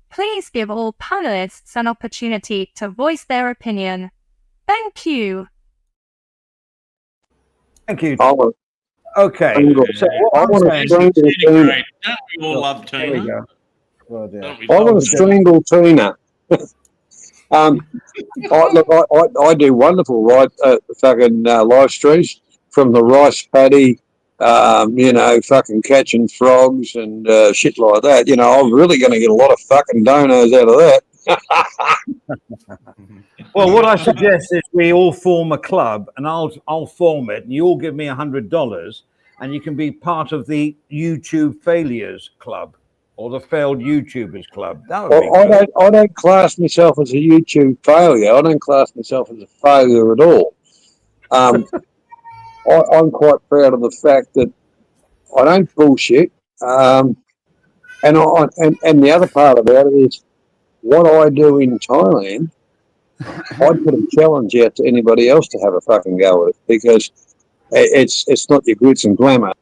Please give all panelists an opportunity to voice their opinion. Thank you. Thank you. Okay. So I want to strangle Tina. Don't we all love Tina? I want to strangle Tina. I do wonderful fucking live streams from the rice paddy, fucking catching frogs and shit like that. I'm really going to get a lot of fucking donos out of that. Well, what I suggest is we all form a club, and I'll form it, and you all give me $100, and you can be part of the YouTube Failures Club. or the Failed YouTubers Club. That would Well, be good. I don't class myself as a YouTube failure. I don't class myself as a failure at all. I'm quite proud of the fact that I don't bullshit. And the other part about it is what I do in Thailand. I'd put a challenge out to anybody else to have a fucking go at it, because it's not your glitz and glamour.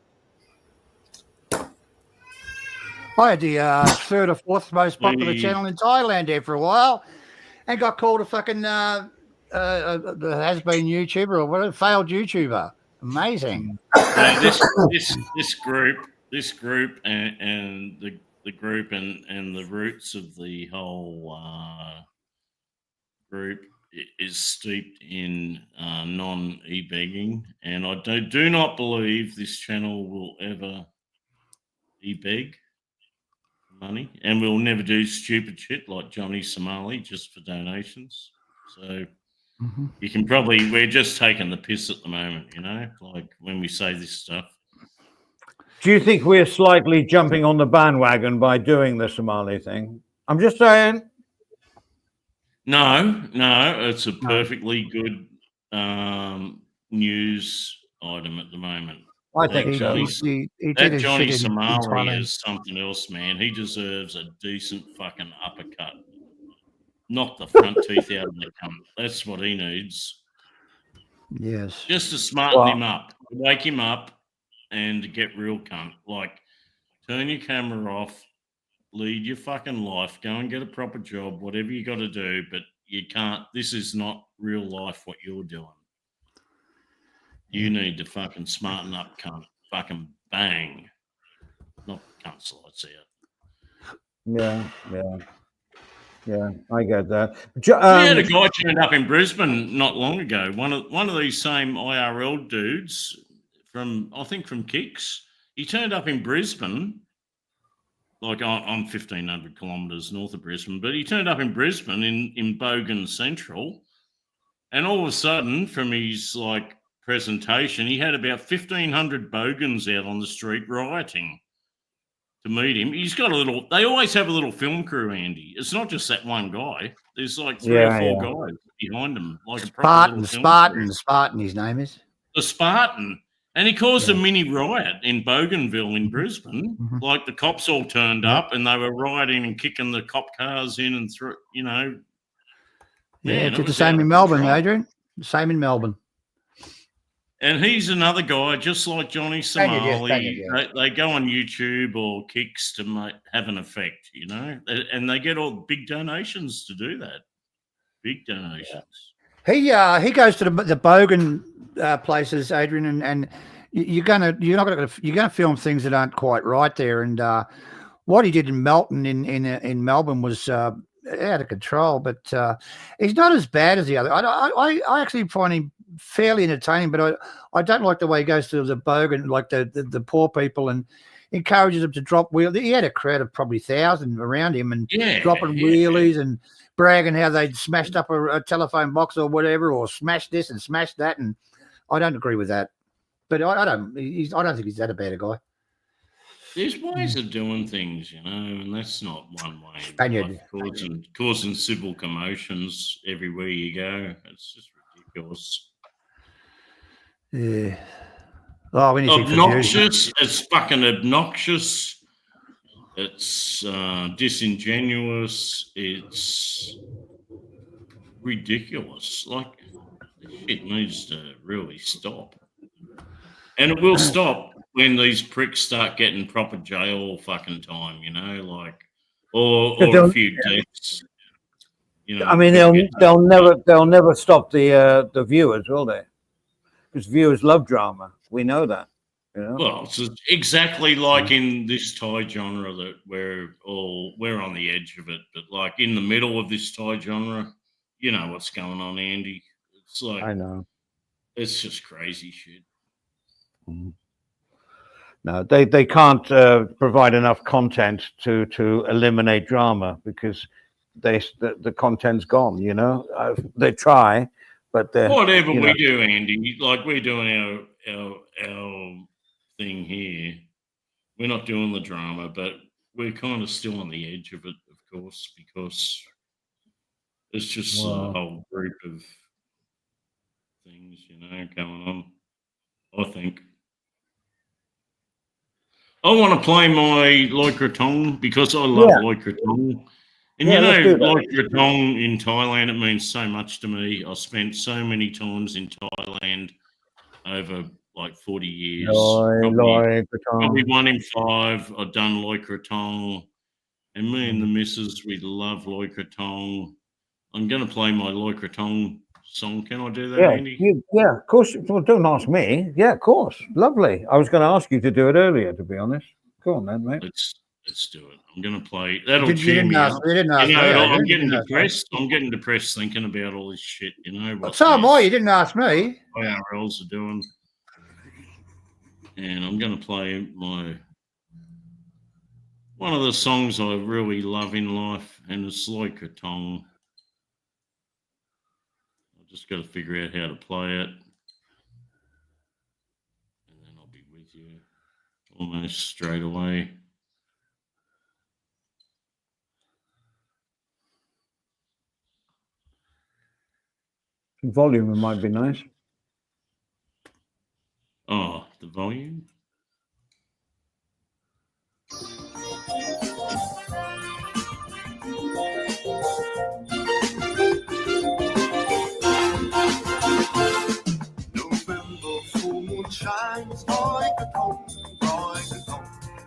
I had the third or fourth most popular channel in Thailand there for a while, and got called a fucking the has-been YouTuber or whatever, failed YouTuber. Amazing. This group, and the group and the roots of the whole group is steeped in non-e-begging, and I do not believe this channel will ever e-beg money, and we'll never do stupid shit like Johnny Somali just for donations. So you can probably, we're just taking the piss at the moment, you know, like when we say this stuff. Do you think we're slightly jumping on the bandwagon by doing the Somali thing? I'm just saying. No, it's a perfectly good news item at the moment. I think so. That Johnny Somali is something else, man. He deserves a decent fucking uppercut. Knock the front teeth out of the cunt. That's what he needs. Yes. Just to smarten him up, wake him up, and to get real cunt. Like, turn your camera off, lead your fucking life, go and get a proper job, whatever you got to do, but you can't. This is not real life what you're doing. You need to fucking smarten up, cunt. Fucking bang. Not cunt slides out. Yeah, I get that. We had a guy turned up in Brisbane not long ago. One of these same IRL dudes from Kicks. He turned up in Brisbane. Like, I'm 1,500 kilometres north of Brisbane, but he turned up in Brisbane in Bogan Central, and all of a sudden, from his like presentation, he had about 1,500 Bogans out on the street rioting to meet him. He's got they always have a little film crew, Andy. It's not just that one guy. There's like three or four guys behind him. Like Spartan, his name is. The Spartan. And he caused a mini riot in Bougainville in Brisbane. Like, the cops all turned up and they were rioting and kicking the cop cars in and through, you know. Yeah, it's the same in Melbourne, Adrian. Same in Melbourne. And he's another guy, just like Johnny Somali. They go on YouTube or Kicks to have an effect, you know. And they get all big donations to do that. Big donations. Yeah. He goes to the Bogan places, Adrian, and you're gonna film things that aren't quite right there. And what he did in Melton in Melbourne was out of control. But he's not as bad as the other. I actually find him fairly entertaining, but I don't like the way he goes to the Bogan, like the poor people, and encourages them to drop wheels. He had a crowd of probably 1,000 around him and dropping wheelies and bragging how they'd smashed up a telephone box or whatever, or smashed this and smashed that. And I don't agree with that. But I don't think he's that a bad guy. There's ways of doing things, you know, and that's not one way. Spaniard. Like causing civil commotions everywhere you go. It's just ridiculous. Yeah. Oh, obnoxious. It's fucking obnoxious. It's disingenuous. It's ridiculous. Like, it needs to really stop. And it will stop when these pricks start getting proper jail fucking time, you know, like, or a few deaths. You know, I mean, they'll never stop the viewers, will they? Because viewers love drama. We know that. You know? Well, it's exactly like in this Thai genre that we're on the edge of it, but like in the middle of this Thai genre, you know what's going on, Andy. It's like, I know. It's just crazy shit. No, they can't provide enough content to eliminate drama, because the content's gone. You know, they try, but whatever we do, Andy, like we're doing our thing here. We're not doing the drama, but we're kind of still on the edge of it, of course, because it's just a whole group of things, going on. I think I want to play my Lycra Tong because I love Lycra Tong. And Lycra Tong in Thailand, it means so much to me. I spent so many times in Thailand over like 40 years. Probably 1 in 5 I've done Lycra Tong. And me and the missus, we love Lycra Tong. I'm going to play my Lycra Tong song. Can I do that, Andy? Yeah, of course. Well, don't ask me. Yeah, of course. Lovely. I was going to ask you to do it earlier, to be honest. Go on then, mate. Let's do it. I'm going to play. That'll cheer me up. I'm getting depressed. I'm getting depressed thinking about all this shit, So am I. You didn't ask me. IRLs are doing. And I'm going to play one of the songs I really love in life, and it's Lycra Tong. I've just got to figure out how to play it. And then I'll be with you almost straight away. Volume might be nice. Oh, the volume? November full moon shines like a comb,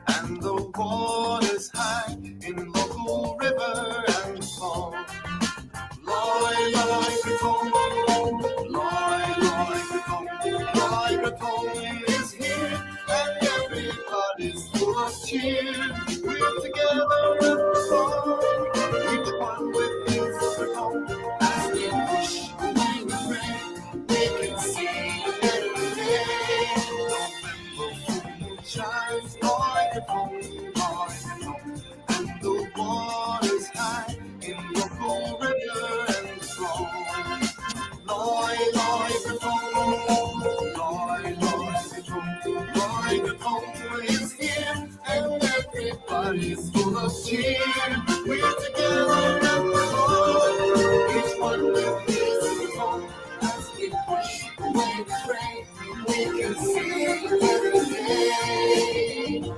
and the water's high in local river and pond. Lie like a comb, like a comb is here, and everybody's full of cheer. We're together at the pond, each one with his comb, as we push away the rain. We can see a better day. November full moon shines like a comb, and the water's high in local river and strong. Lie like a comb, like a comb is here, and everybody's full of cheer. We're together at the pond, each one with his comb, as we push away the rain. We can see a better day.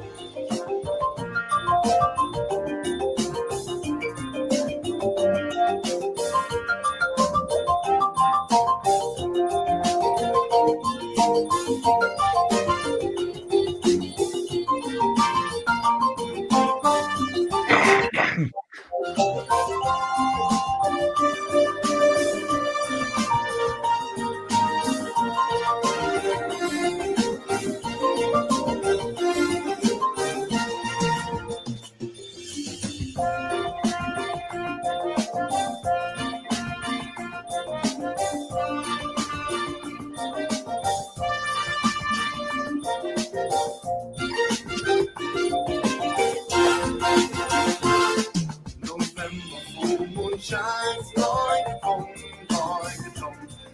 Shines like a comb,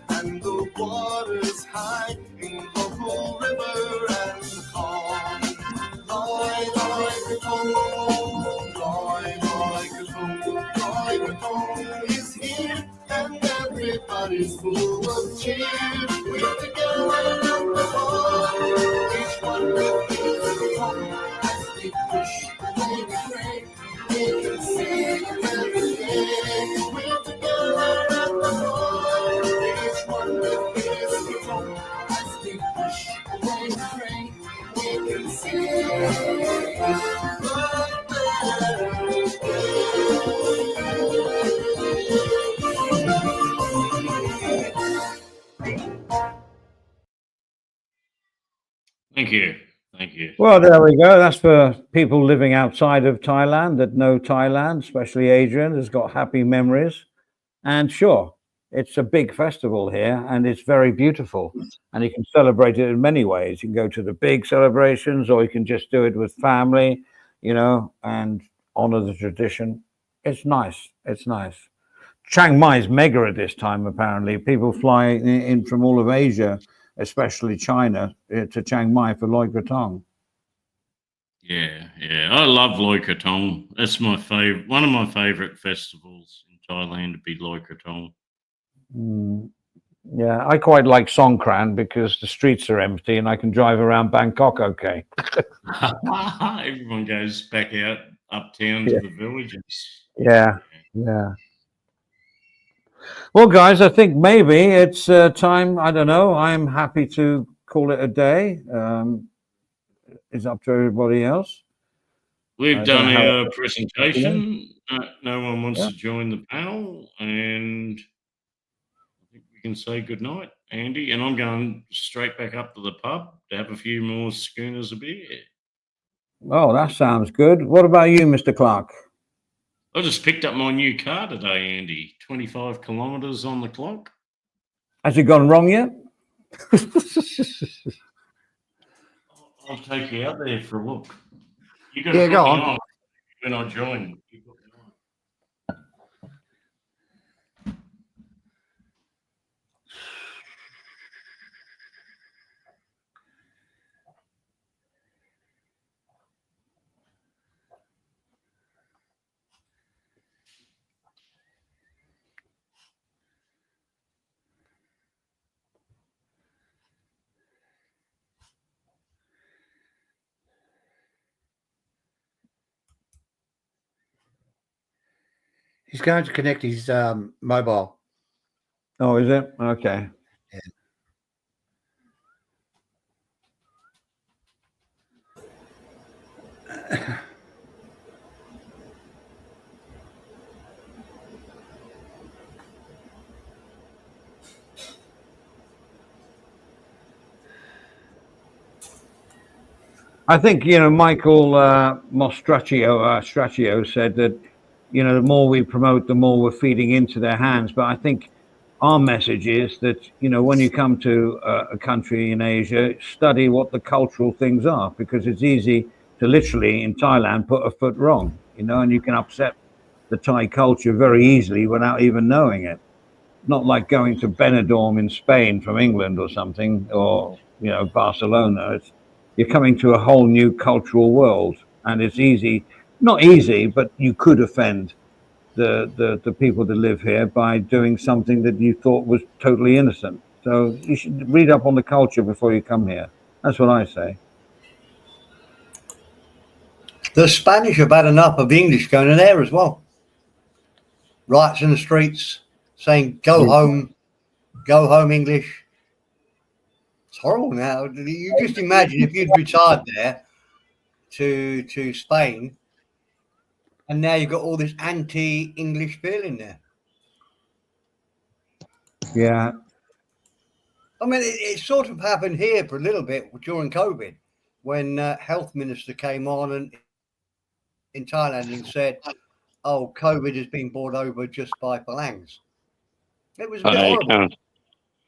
and the water's high in local river and calm. Lie like a comb, like a comb is here, and everybody's full of cheer. We're together at the pond, each one with his comb, as we push away the rain. We can see every day. We're together at the pond, each one with his comb, as we push away the rain. We can see Thank you. Thank you. Well, there we go. That's for people living outside of Thailand that know Thailand, especially Adrian, has got happy memories. And sure, it's a big festival here and it's very beautiful. And you can celebrate it in many ways. You can go to the big celebrations or you can just do it with family, and honor the tradition. It's nice. It's nice. Chiang Mai is mega at this time, apparently. People fly in from all of Asia, especially China, to Chiang Mai for Lycra Tong. Yeah, yeah. I love Loy Krathong. That's my favorite. One of my favorite festivals in Thailand to be Loy Krathong. Yeah, I quite like Songkran because the streets are empty and I can drive around Bangkok okay. Everyone goes back out uptown to the villages. Yeah, yeah. Well, guys, I think maybe it's time. I don't know. I'm happy to call it a day. It's up to everybody else. We've done our Yeah. presentation. No one wants to join the panel, and I think we can say good night, Andy. And I'm going straight back up to the pub to have a few more schooners of beer. Oh, that sounds good. What about you, Mr. Clark? I just picked up my new car today, Andy. 25 kilometres on the clock. Has it gone wrong yet? I'll take you out there for a look. You got Yeah, to go put me on. on when I join. You put me on. He's going to connect his mobile. Oh, is it? Okay. I think, Michael Straccio said that, the more we promote, the more we're feeding into their hands. But I think our message is that, when you come to a country in Asia, study what the cultural things are, because it's easy to literally, in Thailand, put a foot wrong, and you can upset the Thai culture very easily without even knowing it. Not like going to Benidorm in Spain from England or something, or, Barcelona. You're coming to a whole new cultural world, and it's not easy, but you could offend the people that live here by doing something that you thought was totally innocent. So you should read up on the culture before you come here. That's what I say. The Spanish have had enough of the English going in there as well. Riots in the streets saying, go home English. It's horrible now. You just imagine if you'd retired there to Spain, and now you've got all this anti-English feeling there. Yeah. I mean, it sort of happened here for a little bit during COVID, when health minister came on in Thailand and said, "Oh, COVID has been brought over just by farangs." It was a bit horrible.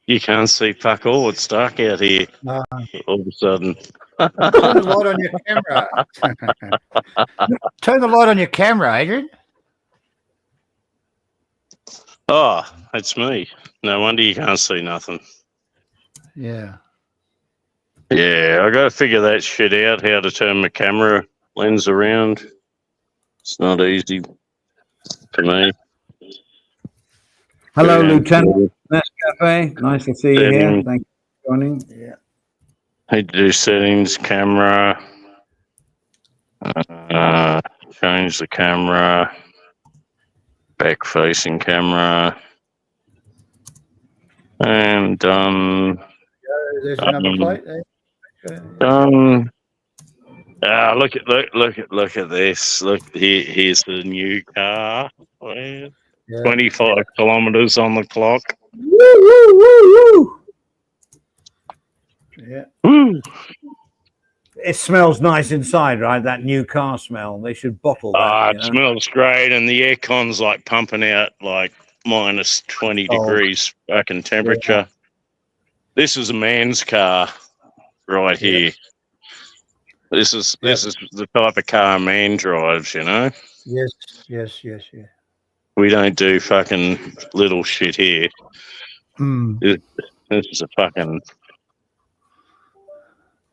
You can't see fuck all. It's dark out here. No. All of a sudden. Turn the light on your camera. Turn the light on your camera, Adrian. Oh, it's me. No wonder you can't see nothing. Yeah. Yeah, I got to figure that shit out, how to turn my camera lens around. It's not easy for me. Hello, Lieutenant. Nescafe. Nice to see you here. Thank you for joining. Yeah. Need to do settings, camera. Change the camera. Back facing camera. And done. There's a number plate there. Done. Look at this. Look here's the new car. Yeah. 25 kilometers on the clock. Woo, woo, woo, woo. Yeah. Woo. It smells nice inside, right? That new car smell. They should bottle that. It smells great, and the aircon's like pumping out like minus 20 degrees fucking temperature. Yeah. This is a man's car right here. This is the type of car a man drives, Yes. We don't do fucking little shit here. Mm. This is a fucking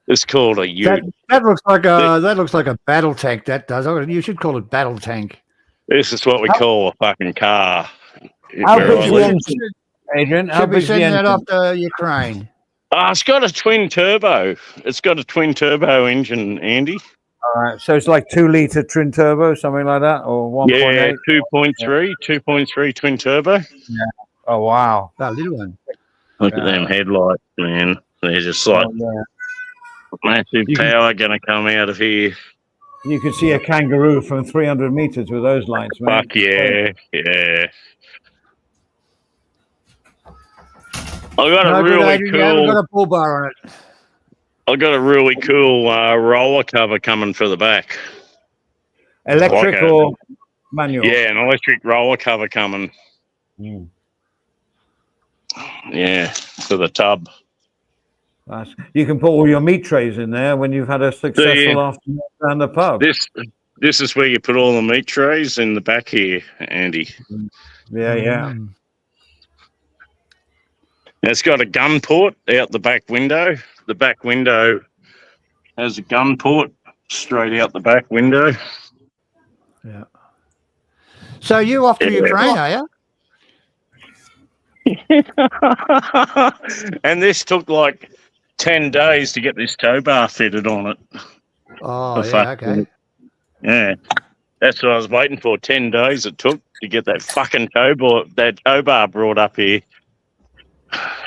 It's called a ute. That looks like a battle tank. That does. You should call it battle tank. This is what we call a fucking car. How where big's I the live. engine, Adrian? How Should be big's the sending that engine? off to Ukraine. It's got a twin turbo. It's got a twin turbo engine, Andy. All right, so it's like 2 litre twin turbo, something like that, or 1.8. Yeah, 2.3 twin turbo. Yeah. Oh wow, that little one. Look at them headlights, man. They're just like massive power going to come out of here. You can see a kangaroo from 300 meters with those lights, man. Fuck yeah, yeah. I got a really You haven't got cool. a bull bar on it. I got a really cool roller cover coming for the back. Electric Like a- or manual? Yeah, an electric roller cover coming. Mm. Yeah, for the tub. Nice. You can put all your meat trays in there when you've had a successful afternoon down the pub. This is where you put all the meat trays in the back here, Andy. Yeah, yeah. It's got a gun port out the back window. The back window has a gun port straight out the back window. Yeah. So you off to Ukraine, are you? And this took like 10 days to get this tow bar fitted on it. Oh, yeah, okay. Yeah. That's what I was waiting for. 10 days it took to get that fucking tow bar brought up here.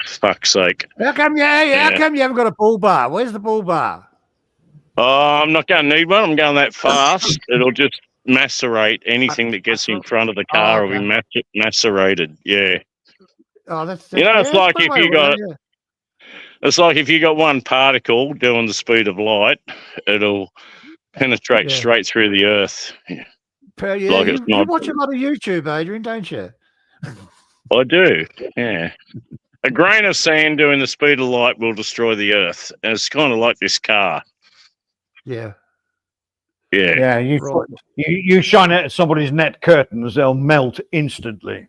Fuck's sake. How come you haven't got a bull bar? Where's the bull bar? Oh, I'm not going to need one. I'm going that fast. It'll just macerate anything that gets in front of the car. Will be macerated. Yeah. Oh, that's It's like if you got it's like if you got one particle doing the speed of light, it'll penetrate straight through the earth. Yeah, Like you watch a lot of YouTube, Adrian, don't you? I do. Yeah. A grain of sand doing the speed of light will destroy the earth. And it's kind of like this car. Yeah. Yeah. Yeah, you shine it at somebody's net curtains, they'll melt instantly.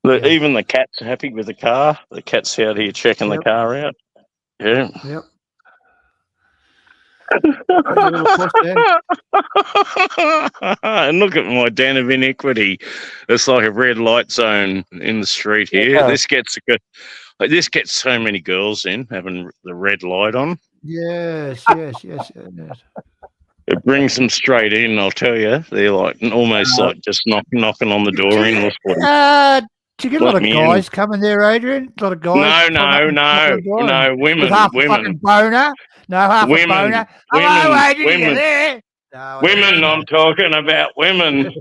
Look, even the cat's happy with the car. The cat's out here checking the car out. Yeah. Yep. And look at my den of iniquity. It's like a red light zone in the street here. Yeah. This gets so many girls in having the red light on. Yes. It brings them straight in. I'll tell you, they're like almost like just knocking on the door in. Do you get a lot of guys coming there, Adrian? A lot of guys? No. Women. With half a fucking boner? No, half a boner. Hello, Adrian, you there? No, Women, I'm talking about women.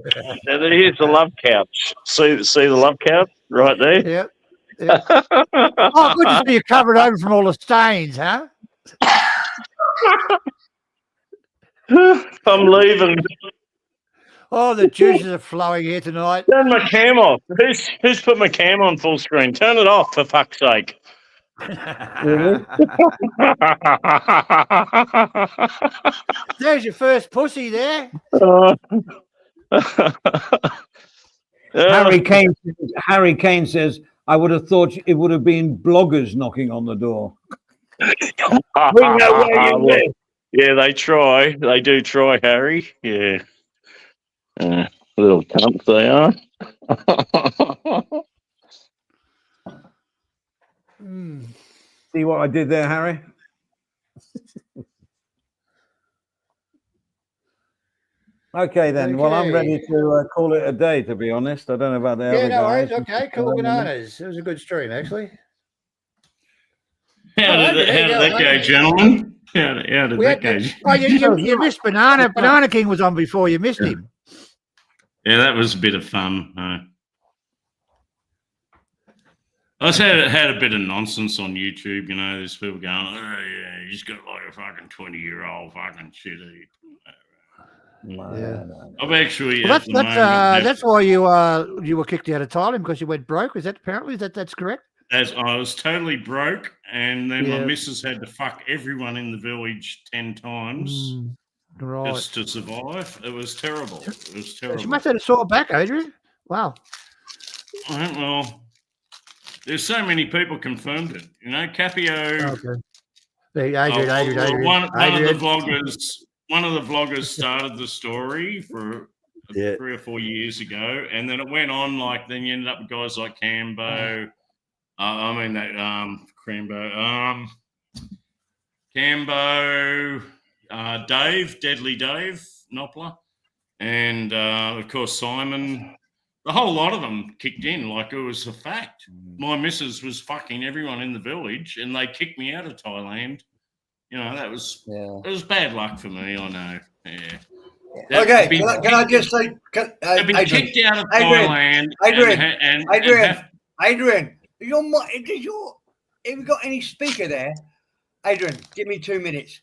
Here's the love couch. See the love couch right there? Yep. Oh, good to see you covered over from all the stains, huh? I'm leaving. Oh, the juices are flowing here tonight. Turn my cam off. Who's put my cam on full screen? Turn it off, for fuck's sake. There's your first pussy there. Harry Kane says, I would have thought it would have been bloggers knocking on the door. We know where you live. Yeah, they try. They do try, Harry. Yeah. Little cunts they are. See what I did there, Harry? Okay, then. Well, I'm ready to call it a day, to be honest. I don't know about the other no guys. worries. Okay, cool bananas. It was a good stream, actually. How did that go, gentlemen? How did that go? Oh, you missed Banana. Banana King was on before. You missed him. Yeah, that was a bit of fun. I just had a bit of nonsense on YouTube. You know, there's people going, "Oh yeah, he's got like a fucking 20-year-old fucking shit." Yeah. I've actually. Well, that's why you were kicked out of Thailand, because you went broke. Is that apparently that's correct? I was totally broke, and then my Yeah. missus had to fuck everyone in the village 10 times Right. just to survive. It was terrible. It was terrible. She must have had a sore back, Adrian. Wow. Well, there's so many people confirmed it. You know, Capio. Okay. Adrian. One of the vloggers started the story for 3 or 4 years ago, and then it went on. Like then you ended up with guys like Cambo. Cambo, Dave, Deadly Dave, Knopfler, and of course Simon. The whole lot of them kicked in like it was a fact. My missus was fucking everyone in the village, and they kicked me out of Thailand. You know, it was bad luck for me. I know. Yeah. Okay, can I just say, they've been kicked out of Thailand. Adrian, have you got any speaker there? Adrian, give me 2 minutes.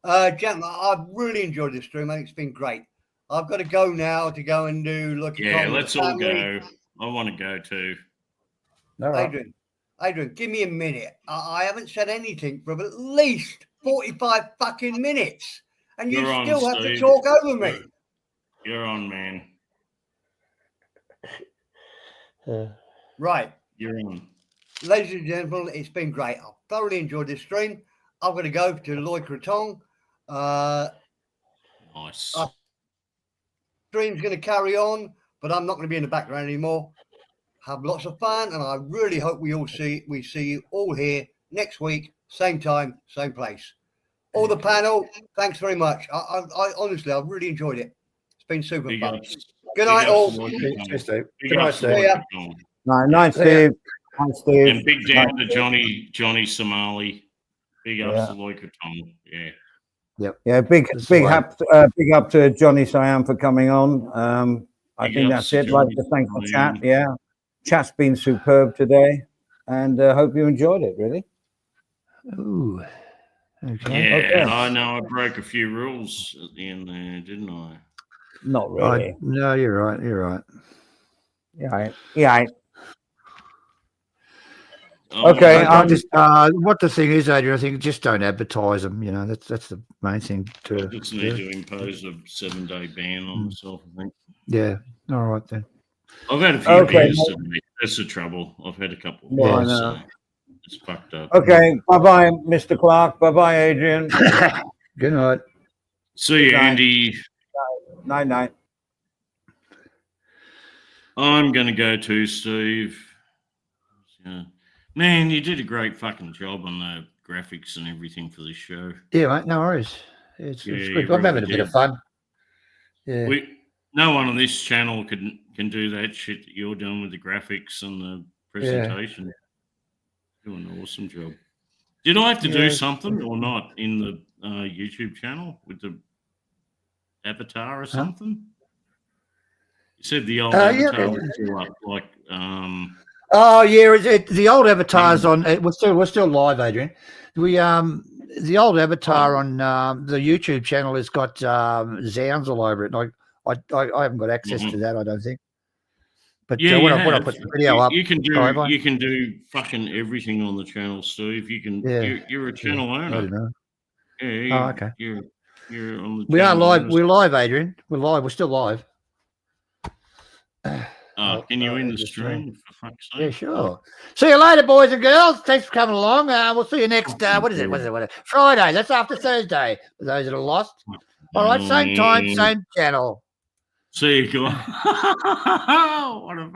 Gentlemen, I've really enjoyed this stream. I think it's been great. I've got to go now to go and do let's all go. I want to go too. Adrian, give me a minute. I haven't said anything for at least 45 fucking minutes. And you still have to talk over me. You're on, man. Right. You're on. Ladies and gentlemen, it's been great. I've thoroughly enjoyed this stream. I'm going to go to Loy Krathong. Nice. Stream's going to carry on, but I'm not going to be in the background anymore. Have lots of fun, and I really hope we see you all here next week, same time, same place. All the panel, thanks very much. I honestly, I've really enjoyed it. It's been super fun. Good night, all. Cheers, Steve. Good night, Steve. Night, Steve. Hi, Steve. And big down to Johnny Somali. Big ups to Loy Krathong. Yeah. Yep. Yeah. Big up to Johnny Siam for coming on. I think that's it. I'd like to thank the chat. Yeah. Chat's been superb today, and hope you enjoyed it. Really. Ooh. Okay. Yeah, okay. I know I broke a few rules at the end there, didn't I? Not really. No, you're right. You're right. Yeah. Okay. What the thing is, Adrian, I think just don't advertise them. You know, that's the main thing to. I just need to impose a 7-day ban on myself, I think. Yeah. All right then. I've had a few beers today. That's the trouble. I've had a couple of beers. So it's fucked up. Okay. Bye-bye, Mr. Clark. Bye-bye, Adrian. Good night. See you, Andy. Night. I'm going to go too, Steve. Yeah. Man, you did a great fucking job on the graphics and everything for this show. Yeah, mate. No worries. It's good. I'm having a bit of fun. Yeah. No one on this channel can do that shit that you're doing with the graphics and the presentation. Yeah. Doing an awesome job. Did I have to do something or not in the YouTube channel with the avatar or something? You said the old avatar was still up, like. Oh yeah, the old avatar's on. We're still live, Adrian. The old avatar on the YouTube channel has got sounds all over it. I haven't got access to that. I don't think. But when I put the video up, you can do fucking everything on the channel, Steve. You can. You're a channel owner. I don't know. Yeah. Okay. You're on the. We are live. We're live, Adrian. We're live. We're still live. Can you end the stream for fuck's sake? Yeah, sure. See you later, boys and girls. Thanks for coming along. We'll see you next. What is it? Friday. That's after Thursday. For those that are lost. All right, same time, same channel. See you guys. What a